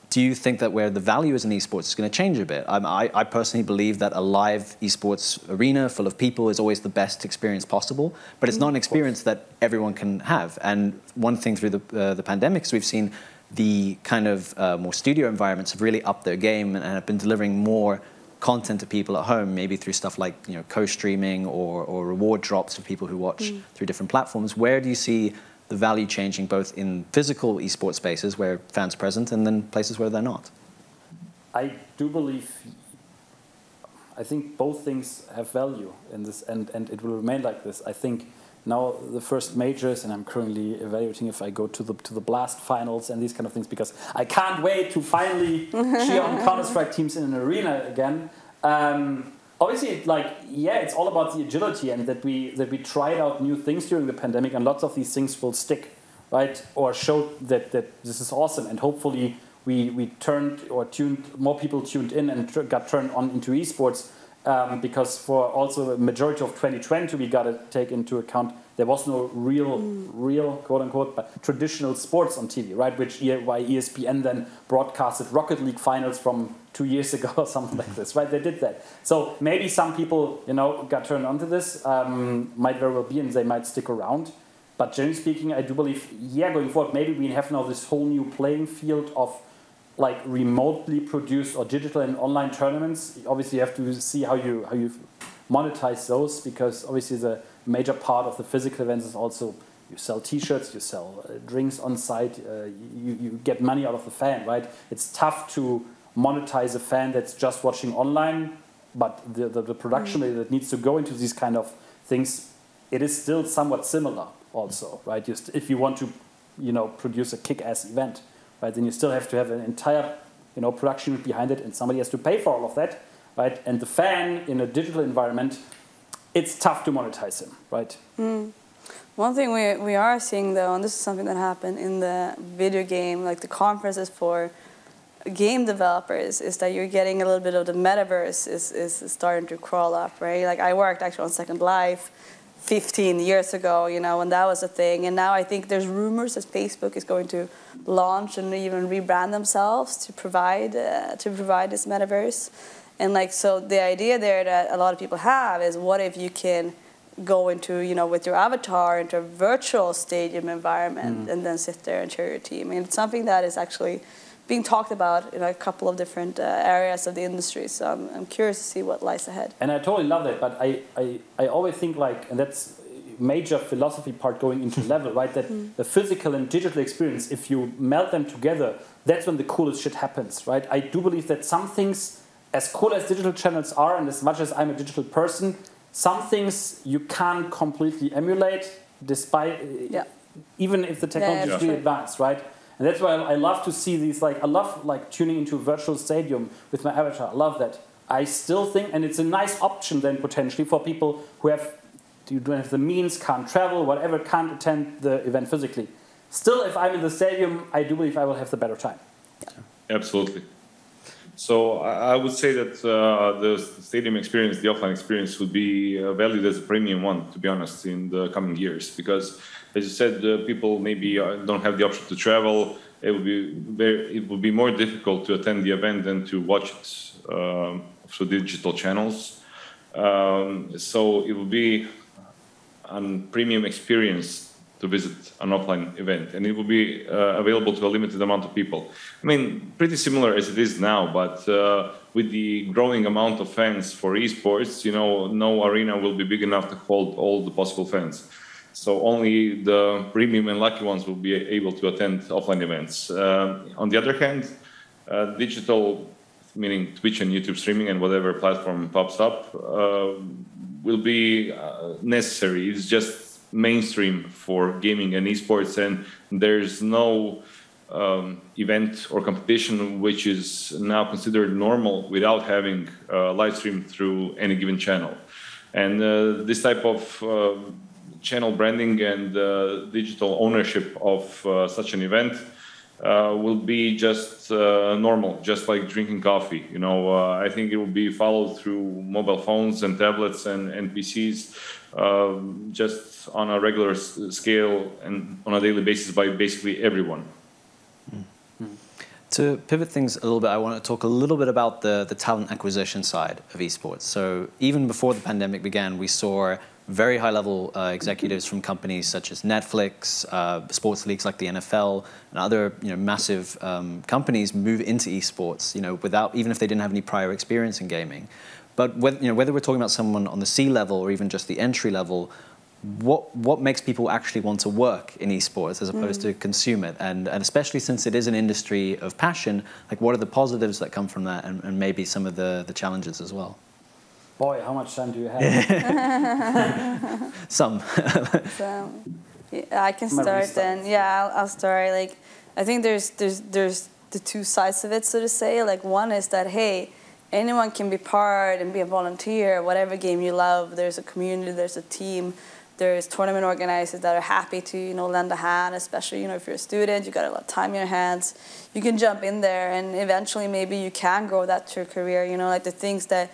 do you think that where the value is in esports is going to change a bit? I personally believe that a live esports arena full of people is always the best experience possible, but it's not an experience that everyone can have. And one thing through the pandemic is we've seen the kind of more studio environments have really upped their game and have been delivering more content to people at home, maybe through stuff like co-streaming or reward drops for people who watch through different platforms. Where do you see the value changing both in physical esports spaces where fans are present and then places where they're not? I do believe, I think both things have value in this, and it will remain like this. I think now the first majors, and I'm currently evaluating if I go to the Blast finals and these kind of things, because I can't wait to finally cheer on Counter-Strike teams in an arena again. Obviously, it's all about the agility, and that we tried out new things during the pandemic, and lots of these things will stick, right? Or show that this is awesome, and hopefully we more people tuned in and got turned on into esports, because for also the majority of 2020, we got to take into account there was no real quote unquote, but traditional sports on TV, right? Why ESPN then broadcasted Rocket League finals from 2 years ago or something like this, right? They did that. So maybe some people, got turned onto this, might very well be, and they might stick around. But generally speaking, I do believe, going forward, maybe we have now this whole new playing field of like remotely produced or digital and online tournaments. Obviously, you have to see how you monetize those, because obviously the major part of the physical events is also you sell T-shirts, you sell drinks on site, you get money out of the fan, right? It's tough to monetize a fan that's just watching online, but the production that needs to go into these kind of things, it is still somewhat similar also, right? Just if you want to, produce a kick-ass event, right? Then you still have to have an entire, production behind it, and somebody has to pay for all of that, right? And the fan in a digital environment, it's tough to monetize him, right? One thing we are seeing though, and this is something that happened in the video game, like the conferences for game developers, is that you're getting a little bit of the metaverse is starting to crawl up, right? Like I worked actually on Second Life 15 years ago, when that was a thing, and now I think there's rumors that Facebook is going to launch and even rebrand themselves to provide this metaverse. And so the idea there that a lot of people have is, what if you can go into, with your avatar into a virtual stadium environment and then sit there and cheer your team? I mean, it's something that is actually being talked about in a couple of different areas of the industry. So I'm curious to see what lies ahead. And I totally love that, but I always think and that's major philosophy part going into level, right? That the physical and digital experience, if you meld them together, that's when the coolest shit happens, right? I do believe that some things, as cool as digital channels are, and as much as I'm a digital person, some things you can't completely emulate, despite even if the technology is really advanced, right? And that's why I love to see these. I love tuning into a virtual stadium with my avatar. I love that. I still think, and it's a nice option then potentially for people who don't have the means, can't travel, whatever, can't attend the event physically. Still, if I'm in the stadium, I do believe I will have the better time. Absolutely. So I would say that the stadium experience, the offline experience, would be valued as a premium one, to be honest, in the coming years. Because, as you said, people maybe don't have the option to travel. It would be more difficult to attend the event than to watch it through digital channels. So it would be a premium experience to visit an offline event, and it will be available to a limited amount of people. I mean, pretty similar as it is now, but with the growing amount of fans for esports, no arena will be big enough to hold all the possible fans. So only the premium and lucky ones will be able to attend offline events. On the other hand, digital, meaning Twitch and YouTube streaming and whatever platform pops up, will be necessary. It's just mainstream for gaming and esports, and there's no event or competition which is now considered normal without having live stream through any given channel. And this type of channel branding and digital ownership of such an event will be just normal, just like drinking coffee. You know, I think it will be followed through mobile phones and tablets and PCs, just on a regular scale and on a daily basis by basically everyone. To pivot things a little bit, I want to talk a little bit about the talent acquisition side of esports. So even before the pandemic began, we saw very high-level executives from companies such as Netflix, sports leagues like the NFL, and other massive companies move into esports, without, even if they didn't have any prior experience in gaming. But whether we're talking about someone on the C-level or even just the entry level, what makes people actually want to work in esports as opposed to consume it? And especially since it is an industry of passion, like what are the positives that come from that, and maybe some of the challenges as well? Boy, how much time do you have? Some. So, yeah, I can start then. Yeah, I'll start. Like, I think there's the two sides of it, so to say. Like, one is that, hey, anyone can be part and be a volunteer, whatever game you love. There's a community, there's a team, there's tournament organizers that are happy to, lend a hand, especially, if you're a student, you got a lot of time in your hands. You can jump in there, and eventually maybe you can grow that to a career, like the things that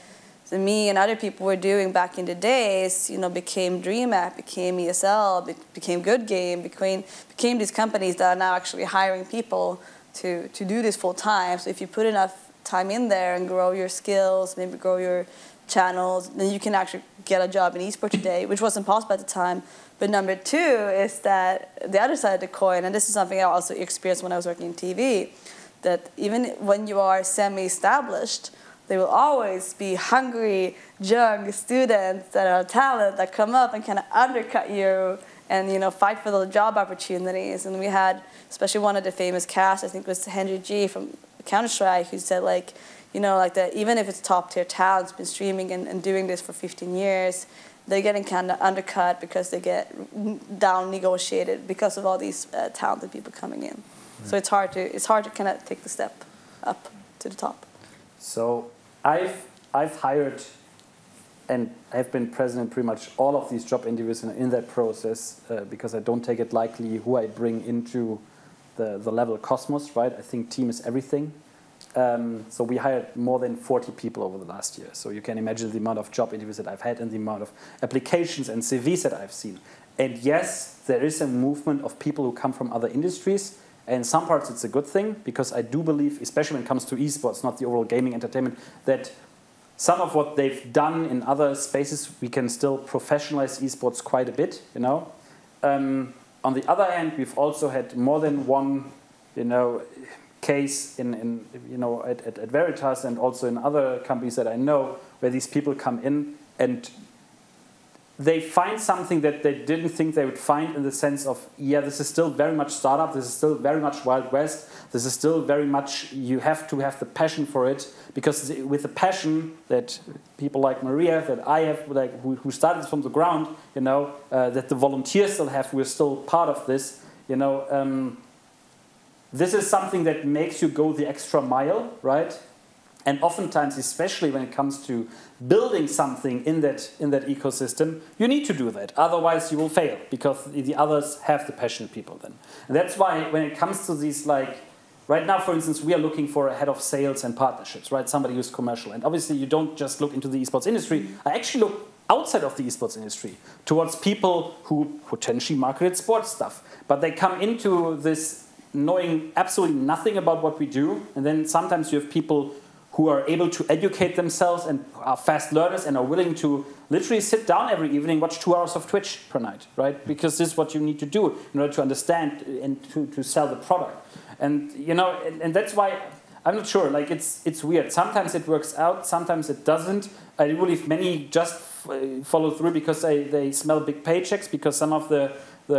me and other people were doing back in the days, became DreamHack, became ESL, became Good Game, became these companies that are now actually hiring people to do this full time. So if you put enough time in there and grow your skills, maybe grow your channels, then you can actually get a job in esports today, which wasn't possible at the time. But number two is that the other side of the coin, and this is something I also experienced when I was working in TV, that even when you are semi-established, there will always be hungry, young students that are talent that come up and kind of undercut you and, fight for the job opportunities. And we had, especially one of the famous casts, I think it was Henry G from Counter-Strike, who said, like, that even if it's top-tier talent, been streaming and doing this for 15 years, they're getting kind of undercut because they get down-negotiated because of all these talented people coming in. So it's hard to kind of take the step up to the top. So I've hired and I've been present in pretty much all of these job interviews in that process because I don't take it lightly who I bring into the level cosmos, right? I think team is everything. So we hired more than 40 people over the last year. So you can imagine the amount of job interviews that I've had and the amount of applications and CVs that I've seen. And yes, there is a movement of people who come from other industries. And in some parts it's a good thing, because I do believe, especially when it comes to esports, not the overall gaming entertainment, that some of what they've done in other spaces, we can still professionalize esports quite a bit, On the other hand, we've also had more than one, case at Veritas and also in other companies that I know, where these people come in and they find something that they didn't think they would find, in the sense of, yeah, this is still very much startup, this is still very much Wild West, this is still very much, you have to have the passion for it, because with the passion that people like Maria, that I have, like, who started from the ground, that the volunteers still have, we're still part of this, this is something that makes you go the extra mile, right? And oftentimes, especially when it comes to building something in that ecosystem, you need to do that. Otherwise, you will fail, because the others have the passionate people then. And that's why when it comes to these, like, right now, for instance, we are looking for a head of sales and partnerships, right? Somebody who's commercial. And obviously, you don't just look into the esports industry. I actually look outside of the esports industry towards people who potentially marketed sports stuff. But they come into this knowing absolutely nothing about what we do. And then sometimes you have people who are able to educate themselves and are fast learners and are willing to literally sit down every evening, watch 2 hours of Twitch per night, right? Because this is what you need to do in order to understand and to sell the product. And, and that's why, I'm not sure, like, it's weird. Sometimes it works out, sometimes it doesn't. I do believe many just follow through because they smell big paychecks, because some of the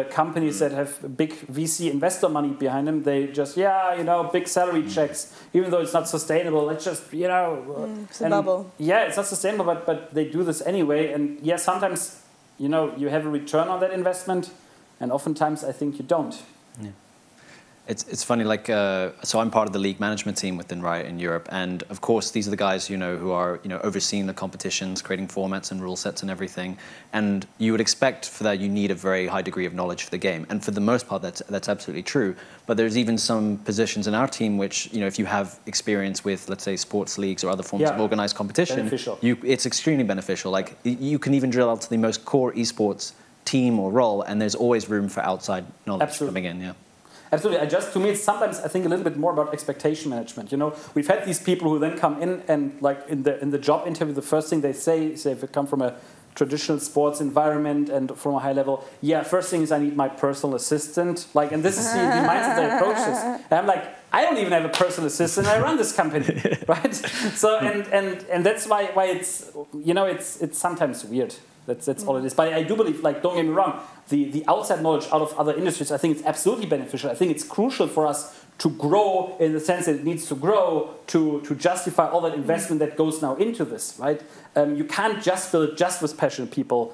companies that have big VC investor money behind them, they just, big salary checks, even though it's not sustainable, let's just, it's a bubble. Yeah, it's not sustainable, but they do this anyway. And yeah, sometimes, you have a return on that investment, and oftentimes I think you don't. Yeah. It's funny, like, so I'm part of the league management team within Riot in Europe, and of course these are the guys, who are, overseeing the competitions, creating formats and rule sets and everything. And you would expect for that you need a very high degree of knowledge for the game, and for the most part that's absolutely true. But there's even some positions in our team which, if you have experience with, let's say, sports leagues or other forms of organized competition, it's extremely beneficial. Like, you can even drill out to the most core esports team or role, and there's always room for outside knowledge coming in. Yeah. Absolutely. To me, it's sometimes, I think, a little bit more about expectation management. We've had these people who then come in and, like, in the job interview, the first thing they say if they come from a traditional sports environment and from a high level, first thing is I need my personal assistant. Like, and this is the mindset they approach this. And I'm like, I don't even have a personal assistant. I run this company, right? So, and that's why it's, it's sometimes weird. That's all it is. But I do believe, like, don't get me wrong, the outside knowledge out of other industries, I think it's absolutely beneficial. I think it's crucial for us to grow in the sense that it needs to grow to justify all that investment that goes now into this, right? You can't just build just with passionate people.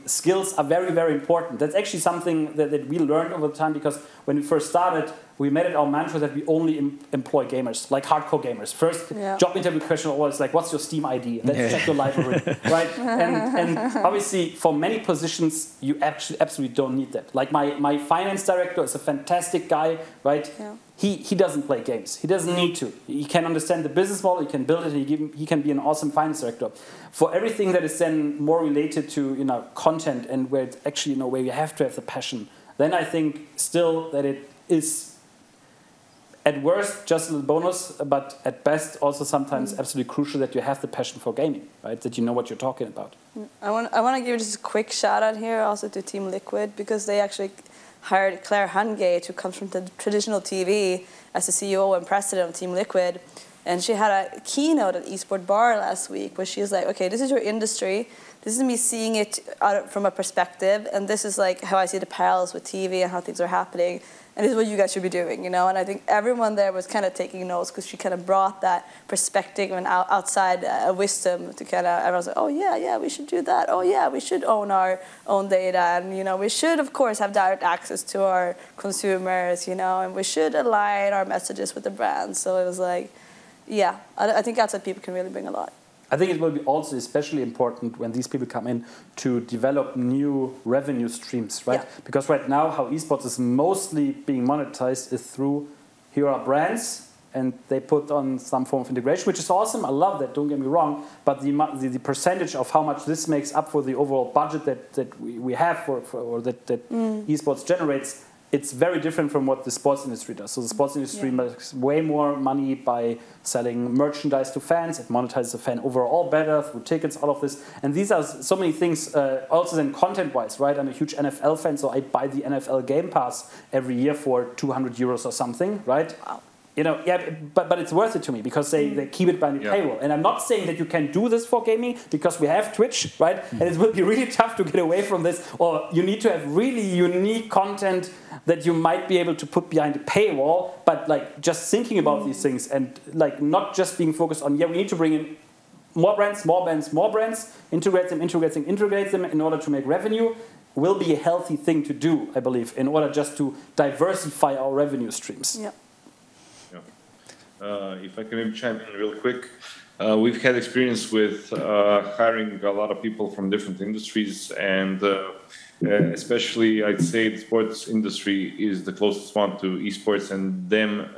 Skills are very, very important. That's actually something that we learned over time, because when we first started, we made it our mantra that we only employ gamers, like hardcore gamers. First job interview question always like, what's your Steam ID? Let's check your library, right? And obviously, for many positions, you actually absolutely don't need that. Like my finance director is a fantastic guy, right? Yeah. He doesn't play games. He doesn't need to. He can understand the business model. He can build it. He can be an awesome finance director. For everything that is then more related to content and where it's actually where you have to have the passion, then I think still that it is at worst just a little bonus, but at best also sometimes absolutely crucial that you have the passion for gaming, right? That you know what you're talking about. I want to give just a quick shout out here also to Team Liquid, because they actually hired Claire Hungate, who comes from the traditional TV, as the CEO and president of Team Liquid. And she had a keynote at Esport Bar last week where she was like, okay, this is your industry. This is me seeing it from a perspective. And this is like how I see the parallels with TV and how things are happening. And this is what you guys should be doing, And I think everyone there was kind of taking notes, because she kind of brought that perspective and outside wisdom to kind of, everyone's like, oh yeah, we should do that. Oh yeah, we should own our own data. And, we should, of course, have direct access to our consumers, and we should align our messages with the brands. So it was like, yeah, I think outside people can really bring a lot. I think it will be also especially important when these people come in to develop new revenue streams, right? Yeah. Because right now, how esports is mostly being monetized is through, here are brands, and they put on some form of integration, which is awesome. I love that, don't get me wrong. But the percentage of how much this makes up for the overall budget that we have or that esports generates, it's very different from what the sports industry does. So the sports industry makes way more money by selling merchandise to fans. It monetizes the fan overall better through tickets, all of this. And these are so many things, also then content-wise, right? I'm a huge NFL fan, so I buy the NFL Game Pass every year for 200 euros or something, right? Wow. But it's worth it to me because they keep it by the paywall. And I'm not saying that you can do this for gaming because we have Twitch, right? And it will be really tough to get away from this. Or you need to have really unique content that you might be able to put behind a paywall. But like just thinking about these things and like not just being focused on, we need to bring in more brands, integrate them in order to make revenue, will be a healthy thing to do, I believe, in order just to diversify our revenue streams. Yeah. If I can maybe chime in real quick, we've had experience with hiring a lot of people from different industries, and especially I'd say the sports industry is the closest one to esports, and them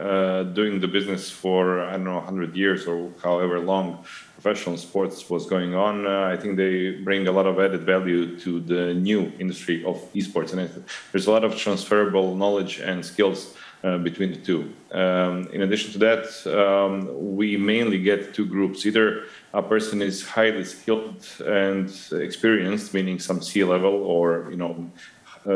doing the business for, 100 years or however long professional sports was going on. I think they bring a lot of added value to the new industry of esports, and there's a lot of transferable knowledge and skills between the two. In addition to that, we mainly get two groups. Either a person is highly skilled and experienced, meaning some C-level or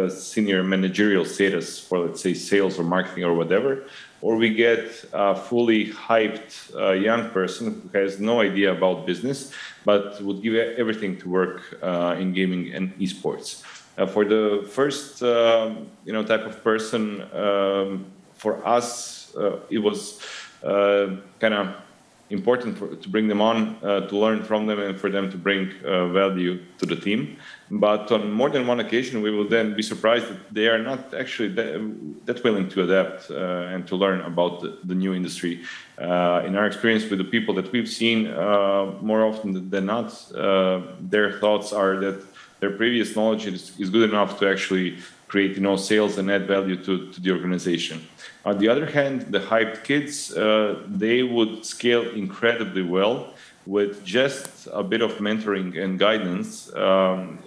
senior managerial status for, let's say, sales or marketing or whatever, or we get a fully hyped young person who has no idea about business but would give everything to work in gaming and esports. For the first, type of person, for us, it was kind of important to bring them on, to learn from them, and for them to bring value to the team. But on more than one occasion, we will then be surprised that they are not actually that willing to adapt and to learn about the new industry. In our experience with the people that we've seen, more often than not, their thoughts are that their previous knowledge is good enough to actually create, sales and add value to the organization. On the other hand, the hyped kids, they would scale incredibly well with just a bit of mentoring and guidance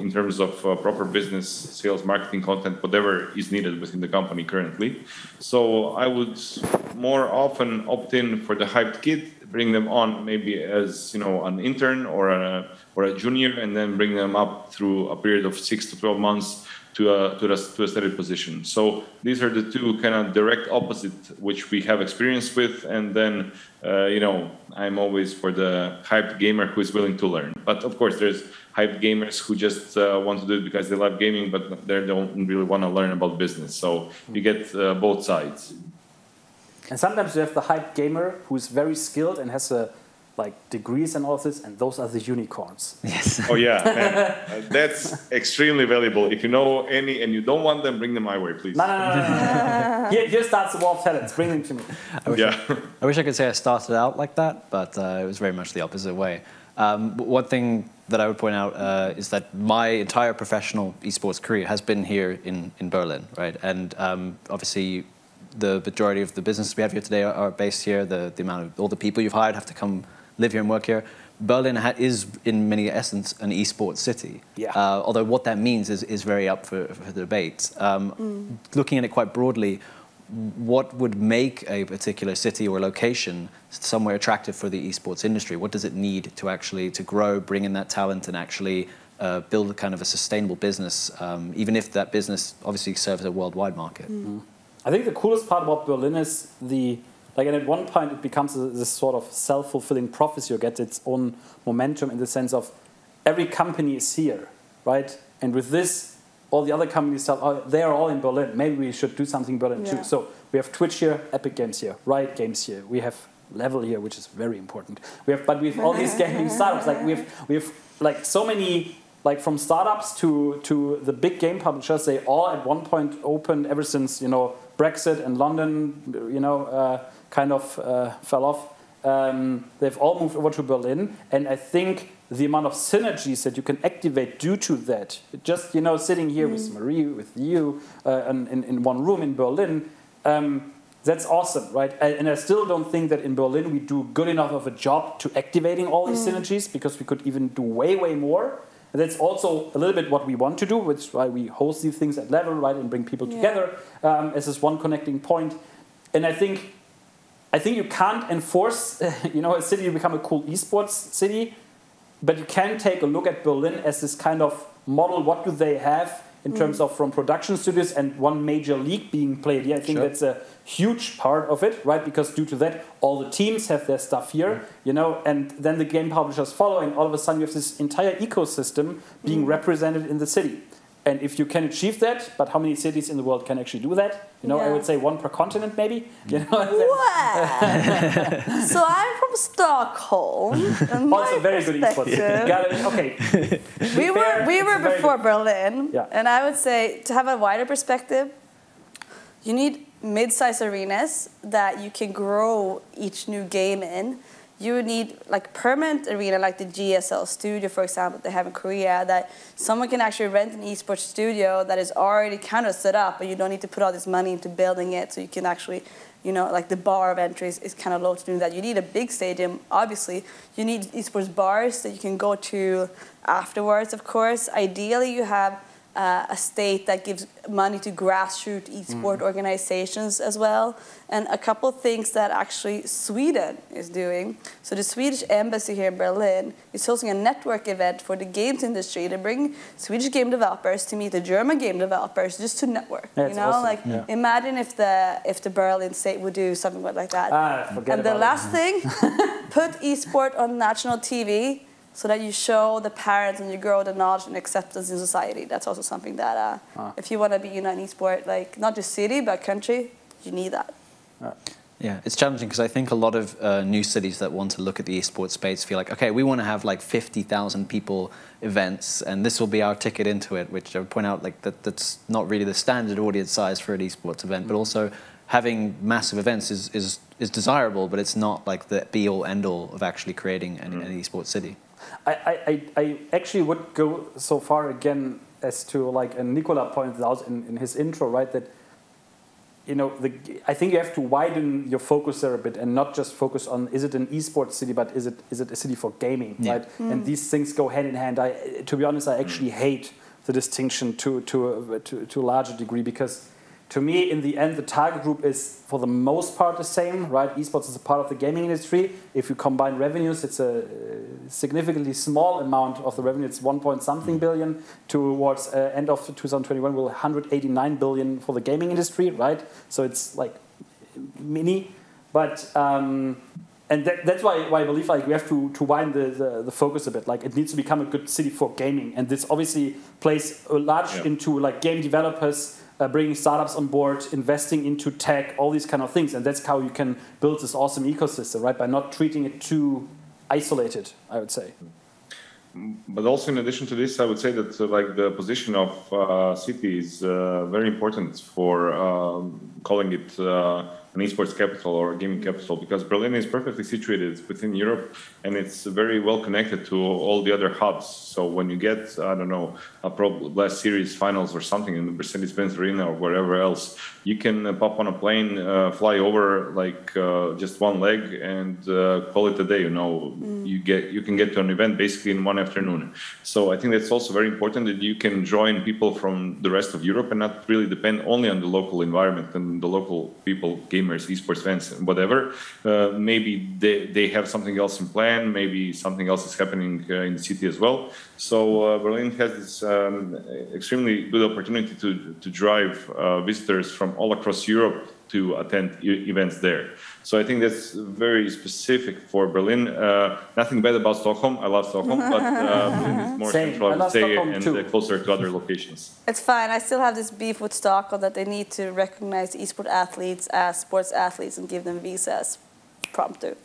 in terms of proper business, sales, marketing, content, whatever is needed within the company currently. So I would more often opt in for the hyped kid, bring them on maybe as an intern or a junior, and then bring them up through a period of 6 to 12 months to a steady position. So these are the two kind of direct opposite which we have experience with, and then I'm always for the hyped gamer who is willing to learn. But of course there's hyped gamers who just want to do it because they love gaming, but they don't really want to learn about business. So you get both sides. And sometimes you have the hyped gamer who's very skilled and has degrees and all of this, and those are the unicorns. Yes. Oh yeah, man. That's extremely valuable. If you know any and you don't want them, bring them my way, please. No. Here starts the war of talents. Bring them to me. I wish I could say I started out like that, but it was very much the opposite way. One thing that I would point out is that my entire professional esports career has been here in Berlin, right? And obviously the majority of the businesses we have here today are based here. The amount of all the people you've hired have to come live here and work here. Berlin is, in many essence, an esports city. Yeah. Although what that means is very up for debate. Looking at it quite broadly, what would make a particular city or location somewhere attractive for the esports industry? What does it need to grow, bring in that talent, and actually build a kind of a sustainable business, even if that business obviously serves a worldwide market? I think the coolest part about Berlin is and at one point it becomes this sort of self-fulfilling prophecy, or gets its own momentum in the sense of every company is here, right? And with this, all the other companies tell, oh, they are all in Berlin. Maybe we should do something in Berlin too. So we have Twitch here, Epic Games here, Riot Games here. We have Level here, which is very important. We have all these gaming startups. We have so many. From startups to the big game publishers, they all at one point opened ever since Brexit and London fell off. They've all moved over to Berlin, and I think the amount of synergies that you can activate due to that, just sitting here with Marie, with you, in one room in Berlin, that's awesome, right? And I still don't think that in Berlin we do good enough of a job to activating all these synergies, because we could even do way, way more. And that's also a little bit what we want to do, which is why we host these things at Level, right, and bring people together as this one connecting point. And I think you can't enforce, a city to become a cool esports city, but you can take a look at Berlin as this kind of model. What do they have in terms of from production studios and one major league being played? Yeah, I think that's a huge part of it, right? Because due to that, all the teams have their stuff here, and then the game publishers follow, and all of a sudden you have this entire ecosystem being represented in the city. And if you can achieve that, but how many cities in the world can actually do that? I would say one per continent, maybe. Well, so I'm from Stockholm. Also, very good esports. Okay. We were before Berlin, and I would say to have a wider perspective, you need mid-sized arenas that you can grow each new game in. You need permanent arena, like the GSL studio, for example, they have in Korea, that someone can actually rent an esports studio that is already kind of set up, and you don't need to put all this money into building it, so you can actually, the bar of entry is kind of low to do that. You need a big stadium, obviously. You need esports bars that you can go to afterwards, of course. Ideally, you have a state that gives money to grassroots esport organizations as well. And a couple of things that actually Sweden is doing. So the Swedish embassy here in Berlin is hosting a network event for the games industry to bring Swedish game developers to meet the German game developers, just to network. Awesome. Imagine if the Berlin state would do something like that. Forget and the last thing, put esport on national TV, so that you show the parents and you grow the knowledge and acceptance in society. That's also something that, if you want to be in an esport, not just city, but country, you need that. Yeah, it's challenging because I think a lot of new cities that want to look at the esports space feel like, okay, we want to have like 50,000 people events, and this will be our ticket into it, which I would point out like that's not really the standard audience size for an esports event, but also having massive events is desirable, but it's not like the be-all, end-all of actually creating an esports city. I actually would go so far again as to, like, and Nikola pointed out in his intro, right, that I think you have to widen your focus there a bit and not just focus on, is it an esports city, but is it a city for gaming, right? And these things go hand in hand. To be honest, I actually hate the distinction to a larger degree, because to me, in the end, the target group is for the most part the same, right? Esports is a part of the gaming industry. If you combine revenues, it's a significantly small amount of the revenue. It's 1.something billion towards end of 2021, will 189 billion for the gaming industry, right? So it's like mini, but and that's why I believe like we have to widen the focus a bit. Like, it needs to become a good city for gaming, and this obviously plays a large into like game developers. Bringing startups on board, investing into tech, all these kind of things. And that's how you can build this awesome ecosystem, right? By not treating it too isolated, I would say. But also, in addition to this, I would say that like the position of city is very important for calling it an esports capital or a gaming capital, because Berlin is perfectly situated within Europe, and it's very well connected to all the other hubs. So when you get, I don't know, a Pro Blast Series finals or something in the Mercedes-Benz Arena or wherever else, you can pop on a plane, fly over like just one leg, and call it a day. You can get to an event basically in one afternoon. So I think that's also very important, that you can join people from the rest of Europe and not really depend only on the local environment and the local people, gamers, esports fans, whatever. Maybe they have something else in plan. Maybe something else is happening in the city as well. So Berlin has this extremely good opportunity to drive visitors from all across Europe to attend events there. So I think that's very specific for Berlin. Nothing bad about Stockholm. I love Stockholm, but Berlin is more central, I would say, and closer to other locations. It's fine. I still have this beef with Stockholm that they need to recognize esports athletes as sports athletes and give them visas promptu.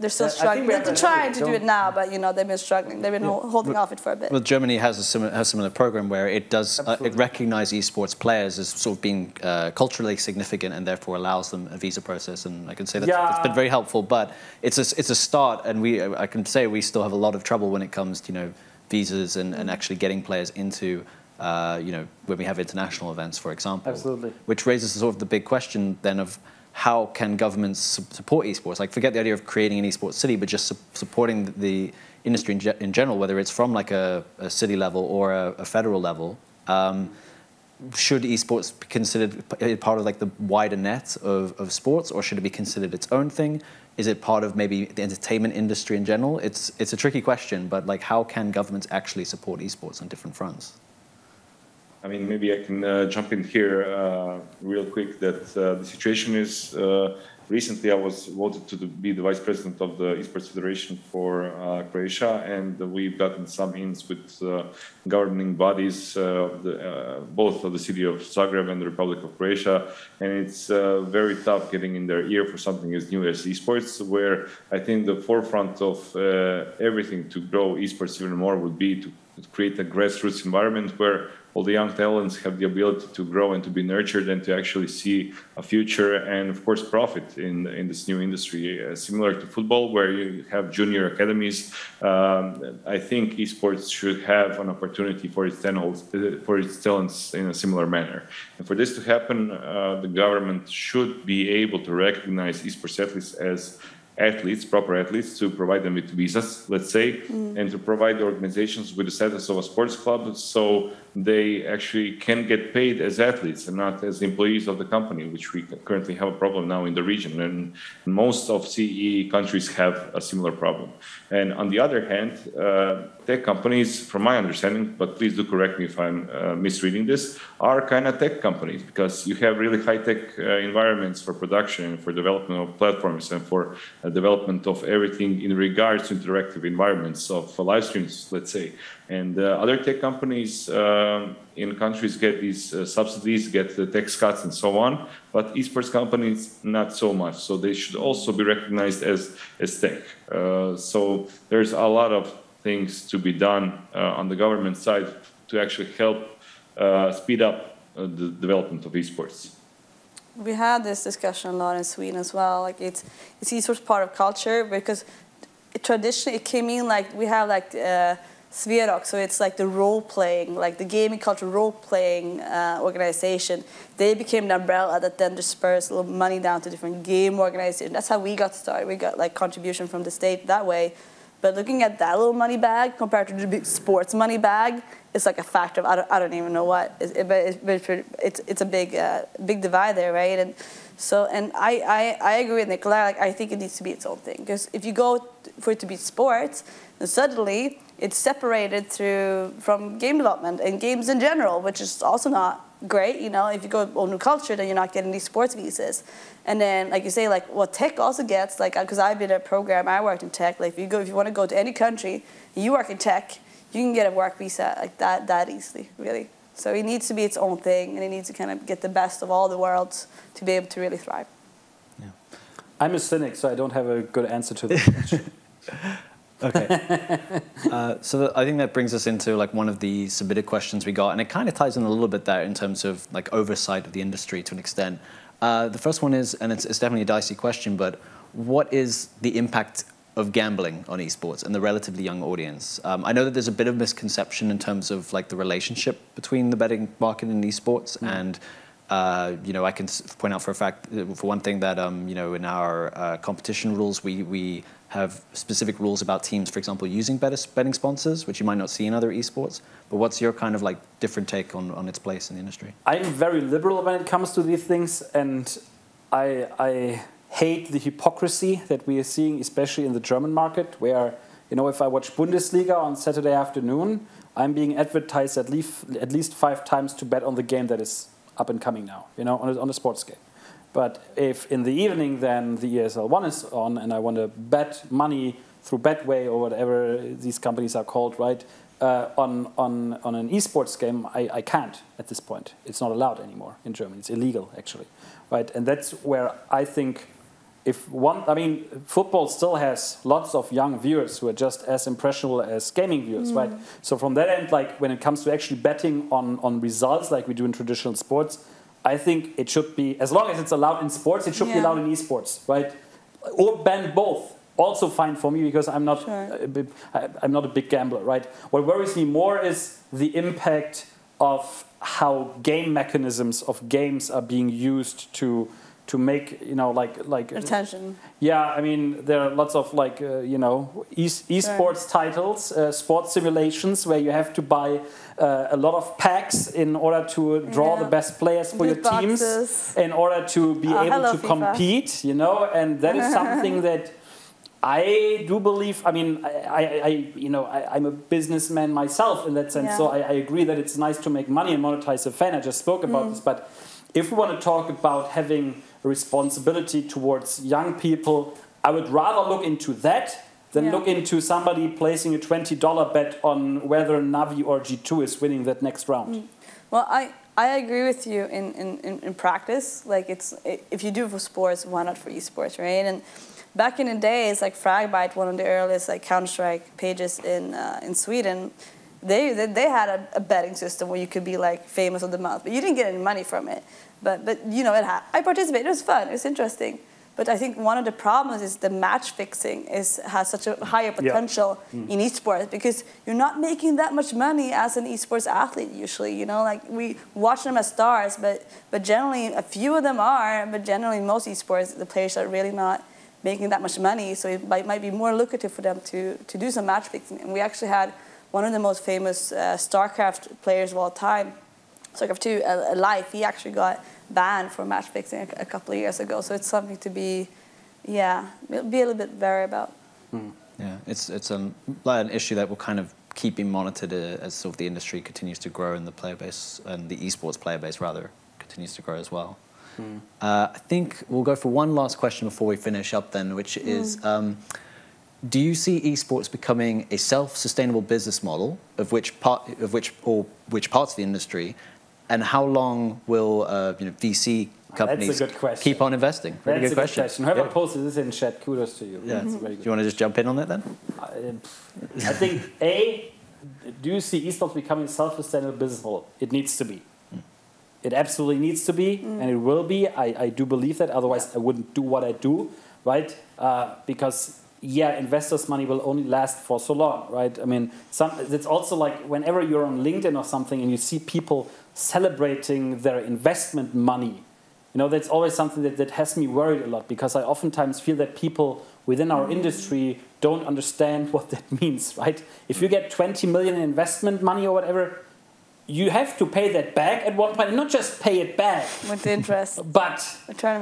They're still struggling. They're trying to do it now, but they've been struggling. They've been holding off it for a bit. Well, Germany has a similar program where it does it recognizes esports players as sort of being culturally significant, and therefore allows them a visa process. And I can say that's been very helpful. But it's a start, and I can say we still have a lot of trouble when it comes to visas and actually getting players into when we have international events, for example. Absolutely. Which raises sort of the big question then of, how can governments support esports? Like, forget the idea of creating an esports city, but just supporting the industry in general, whether it's from like a city level or a federal level. Should esports be considered part of like the wider net of sports, or should it be considered its own thing? Is it part of maybe the entertainment industry in general? It's a tricky question, but like, how can governments actually support esports on different fronts? I mean, maybe I can jump in here real quick that the situation is, recently I was voted to be the vice president of the Esports Federation for Croatia, and we've gotten some ins with governing bodies, both of the city of Zagreb and the Republic of Croatia, and it's very tough getting in their ear for something as new as esports, where I think the forefront of everything to grow esports even more would be to create a grassroots environment where all the young talents have the ability to grow and to be nurtured and to actually see a future and, of course, profit in this new industry. Similar to football, where you have junior academies, I think esports should have an opportunity for its talents in a similar manner. And for this to happen, the government should be able to recognize esports athletes as athletes, proper athletes, to provide them with visas, let's say, and to provide the organizations with the status of a sports club, so they actually can get paid as athletes and not as employees of the company, which we currently have a problem now in the region. And most of CE countries have a similar problem. And on the other hand, tech companies, from my understanding, but please do correct me if I'm misreading this, are kind of tech companies, because you have really high-tech environments for production and for development of platforms and for development of everything in regards to interactive environments of live streams, let's say. And other tech companies in countries get these subsidies, get the tax cuts and so on, but esports companies not so much. So they should also be recognized as tech. So there's a lot of things to be done on the government side to actually help speed up the development of esports. We had this discussion a lot in Sweden as well. Like it's esports part of culture because traditionally it came in like we have like Sverok, so it's like the role-playing, like the gaming culture role-playing organization. They became an umbrella that then dispersed a little money down to different game organizations. That's how we got started. We got like contribution from the state that way. But looking at that little money bag compared to the big sports money bag, it's like a factor of I don't even know what. It's a big divide there, right? And so I agree with Nikola. Like, I think it needs to be its own thing because if you go for it to be sports, then suddenly it's separated from game development and games in general, which is also not great. You know, if you go on culture, then you're not getting these sports visas. And then, like you say, like what tech also gets, like because I've been a program, I worked in tech. Like if you want to go to any country, you work in tech, you can get a work visa like that easily, really. So it needs to be its own thing, and it needs to kind of get the best of all the worlds to be able to really thrive. Yeah. I'm a cynic, so I don't have a good answer to this question. Okay. So I think that brings us into like one of the submitted questions we got, and it kind of ties in a little bit there in terms of like oversight of the industry to an extent. The first one is, and it's definitely a dicey question, but what is the impact of gambling on esports and the relatively young audience? I know that there's a bit of misconception in terms of like the relationship between the betting market and esports, and you know, I can point out for a fact, for one thing, that you know, in our competition rules, we have specific rules about teams, for example, using betting sponsors, which you might not see in other esports. But what's your kind of like different take on its place in the industry? I'm very liberal when it comes to these things, and I hate the hypocrisy that we are seeing, especially in the German market, where, you know, if I watch Bundesliga on Saturday afternoon, I'm being advertised at least 5 times to bet on the game that is up and coming now, you know, on a sports game. But if in the evening then the ESL 1 is on and I want to bet money through Betway or whatever these companies are called, right, on an esports game, I can't at this point. It's not allowed anymore in Germany. It's illegal, actually, right? And that's where I think I mean, football still has lots of young viewers who are just as impressionable as gaming viewers, right? So from that end, like when it comes to actually betting on results like we do in traditional sports, I think it should be, as long as it's allowed in sports, it should be allowed in esports, right? Or ban both. Also fine for me because I'm not I'm not a big gambler, right? What worries me more is the impact of how game mechanisms of games are being used to make, you know, like attention. Yeah, I mean, there are lots of like you know, esports titles, sports simulations where you have to buy a lot of packs in order to draw the best players for your teams, in order to be able to compete, you know, and that is something that I do believe. I mean, you know, I'm a businessman myself in that sense, so I agree that it's nice to make money and monetize a fan. I just spoke about this, but if we want to talk about having a responsibility towards young people, I would rather look into that than look into somebody placing a $20 bet on whether Navi or G2 is winning that next round. Well, I agree with you in practice. Like if you do it for sports, why not for esports, right? And back in the days, like Fragbite, one of the earliest like Counter-Strike pages in Sweden, they had a betting system where you could be like famous of the month, but you didn't get any money from it. But you know, I participated. It was fun. It was interesting. But I think one of the problems is the match fixing has such a higher potential in esports because you're not making that much money as an esports athlete usually. You know, like we watch them as stars, but generally a few of them are. But generally, most esports, the players are really not making that much money. So it might be more lucrative for them to do some match fixing. And we actually had one of the most famous StarCraft players of all time, StarCraft 2, Life. He actually got banned for match fixing a couple of years ago. So it's something to be a little bit wary about. Yeah, it's an issue that will kind of keep being monitored as sort of the industry continues to grow and the player base and the esports player base rather continues to grow as well. I think we'll go for one last question before we finish up then, which is do you see esports becoming a self-sustainable business model of which parts of the industry, and how long will VC companies keep on investing? That's a good question. Whoever posted this in chat, kudos to you. Yeah. Do you want to just jump in on that then? I think do you see esports becoming a self-sustainable business model? It needs to be. It absolutely needs to be, and it will be. I do believe that. Otherwise, I wouldn't do what I do, right? Because investors' money will only last for so long, right? I mean, it's also like whenever you're on LinkedIn or something and you see people celebrating their investment money, that's always something that has me worried a lot, because I oftentimes feel that people within our industry don't understand what that means, right? If you get 20 million in investment money or whatever, you have to pay that back at one point, and not just pay it back with the interest, but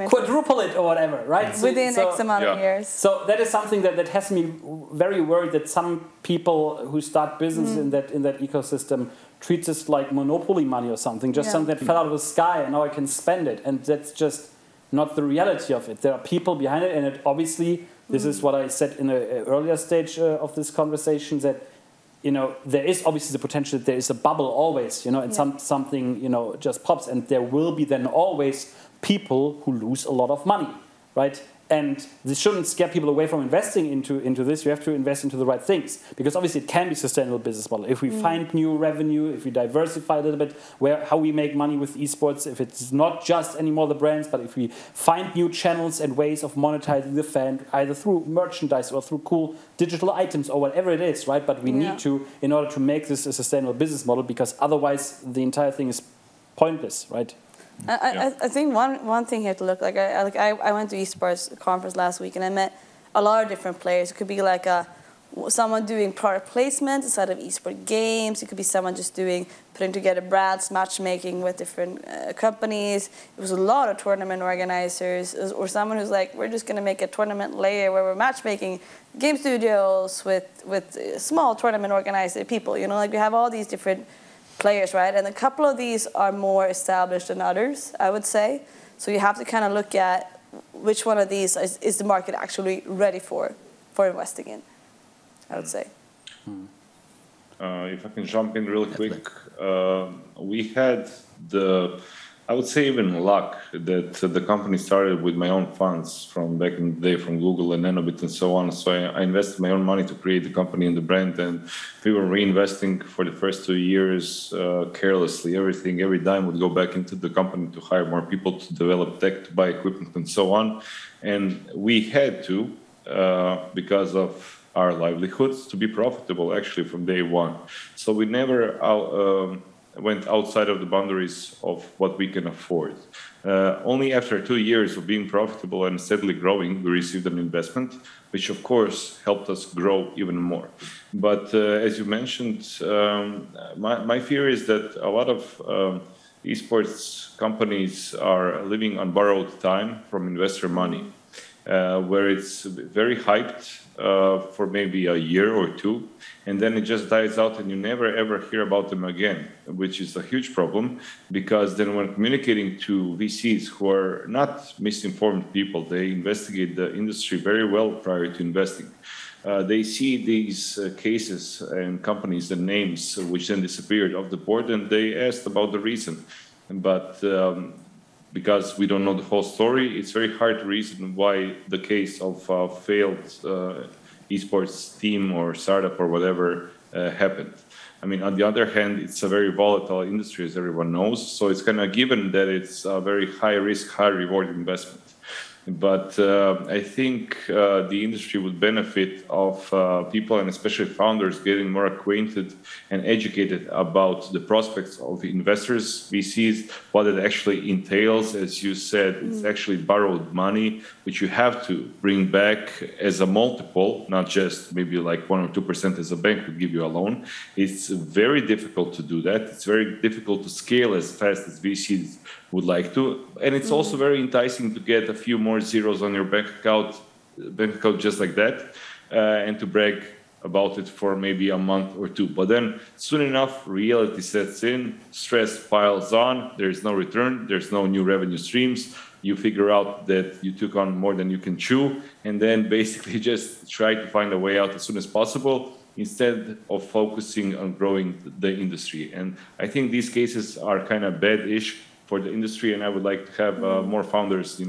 quadruple it or whatever, right? Within X amount of years. So that is something that has me very worried, that some people who start business in that ecosystem treat this like monopoly money or something, just something that fell out of the sky and now I can spend it, and that's just not the reality of it. There are people behind it, and obviously this is what I said in an earlier stage of this conversation, that there is obviously the potential that there is a bubble always, and something, just pops, and there will be then always people who lose a lot of money, right? And this shouldn't scare people away from investing into this. You have to invest into the right things, because obviously it can be a sustainable business model. If we find new revenue, if we diversify a little bit how we make money with esports, if it's not just anymore the brands, but if we find new channels and ways of monetizing the fan, either through merchandise or through cool digital items or whatever it is, right? But we need to, in order to make this a sustainable business model, because otherwise the entire thing is pointless, right? I think one thing here to look like I went to esports conference last week, and I met a lot of different players. It could be like someone doing product placement inside of esports games. It could be someone just putting together brands, matchmaking with different companies. It was a lot of tournament organizers, or someone who's like, we're just going to make a tournament layer where we're matchmaking game studios with small tournament organizer people. Like we have all these different players, right? And a couple of these are more established than others, I would say. So you have to kind of look at which one of these is the market actually ready for investing in, I would say. If I can jump in really quick, we had I would say even luck that the company started with my own funds from back in the day from Google and Nanobit and so on. So I invested my own money to create the company and the brand, and we were reinvesting for the first 2 years carelessly. Every dime would go back into the company to hire more people, to develop tech, to buy equipment and so on. And we had to, because of our livelihoods, to be profitable actually from day one. So we never went outside of the boundaries of what we can afford. Only after 2 years of being profitable and steadily growing, we received an investment, which of course helped us grow even more. But as you mentioned, my fear is that a lot of esports companies are living on borrowed time from investor money, where it's very hyped for maybe a year or two, and then it just dies out and you never ever hear about them again, which is a huge problem, because then when communicating to VCs, who are not misinformed people, they investigate the industry very well prior to investing. They see these cases and companies and names which then disappeared off the board, and they asked about the reason. But because we don't know the whole story, it's very hard to reason why the case of failed esports team or startup or whatever happened. I mean, on the other hand, it's a very volatile industry, as everyone knows, so it's kind of given that it's a very high risk, high reward investment. But I think the industry would benefit of people, and especially founders, getting more acquainted and educated about the prospects of investors, VCs, what it actually entails. As you said, it's actually borrowed money, which you have to bring back as a multiple, not just maybe like 1 or 2% as a bank would give you a loan. It's very difficult to do that. It's very difficult to scale as fast as VCs would like to, and it's also very enticing to get a few more zeros on your bank account just like that, and to brag about it for maybe a month or two. But then soon enough, reality sets in, stress piles on, there's no return, there's no new revenue streams, you figure out that you took on more than you can chew, and then basically just try to find a way out as soon as possible, instead of focusing on growing the industry. And I think these cases are kind of bad-ish for the industry, and I would like to have more founders,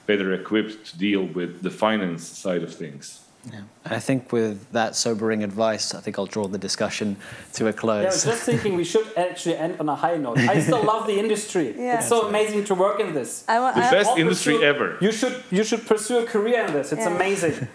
better equipped to deal with the finance side of things. Yeah. I think with that sobering advice, I think I'll draw the discussion to a close. Yeah, I was just thinking we should actually end on a high note. I still love the industry. Yeah. It's so amazing to work in this. The best industry ever. You should pursue a career in this. It's amazing.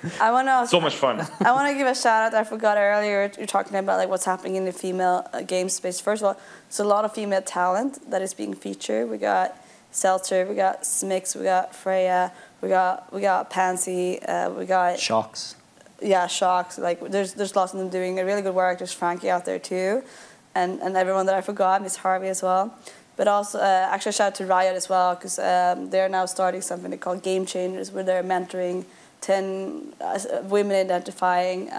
So much fun. I want to give a shout out. I forgot earlier. You're talking about like what's happening in the female game space. First of all, there's a lot of female talent that is being featured. We got Seltzer, we got Smix, we got Freya, we got Pansy, we got Shocks. Yeah, Shocks. Like there's lots of them doing a really good work. There's Frankie out there too, and everyone that I forgot, Miss Harvey as well. But also actually shout out to Riot as well, because they're now starting something they call Game Changers, where they're mentoring 10 women identifying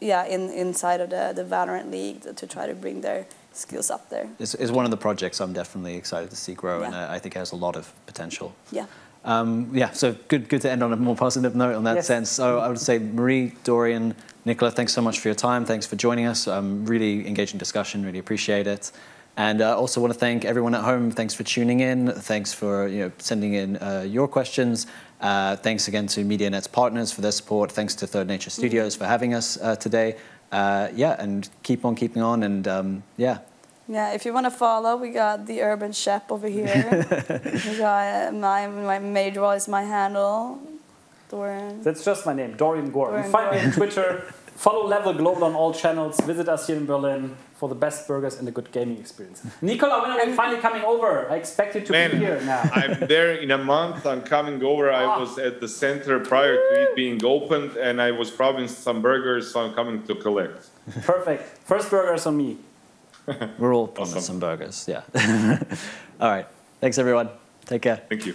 inside of the Valorant League to try to bring their skills up there. It's one of the projects I'm definitely excited to see grow, and I think it has a lot of potential. Yeah. So good to end on a more positive note on that sense. So I would say Marie, Dorian, Nikola, thanks so much for your time. Thanks for joining us. Really engaging discussion, really appreciate it. And also want to thank everyone at home. Thanks for tuning in. Thanks for sending in your questions. Thanks again to MediaNet's partners for their support. Thanks to Third Nature Studios for having us today. And keep on keeping on, and Yeah, if you want to follow, we got the Urban Chef over here. We got my Mejerwall is my handle. Dorian. That's just my name, Dorian Gorr. You find me on Twitter. Follow Level Global on all channels. Visit us here in Berlin for the best burgers and a good gaming experience. Nikola, when are you finally coming over? I expect you to be here now. I'm there in a month. I'm coming over. I was at the center prior to it being opened, and I was promising some burgers, so I'm coming to collect. Perfect. First burgers on me. We're all promised some burgers, yeah. All right. Thanks, everyone. Take care. Thank you.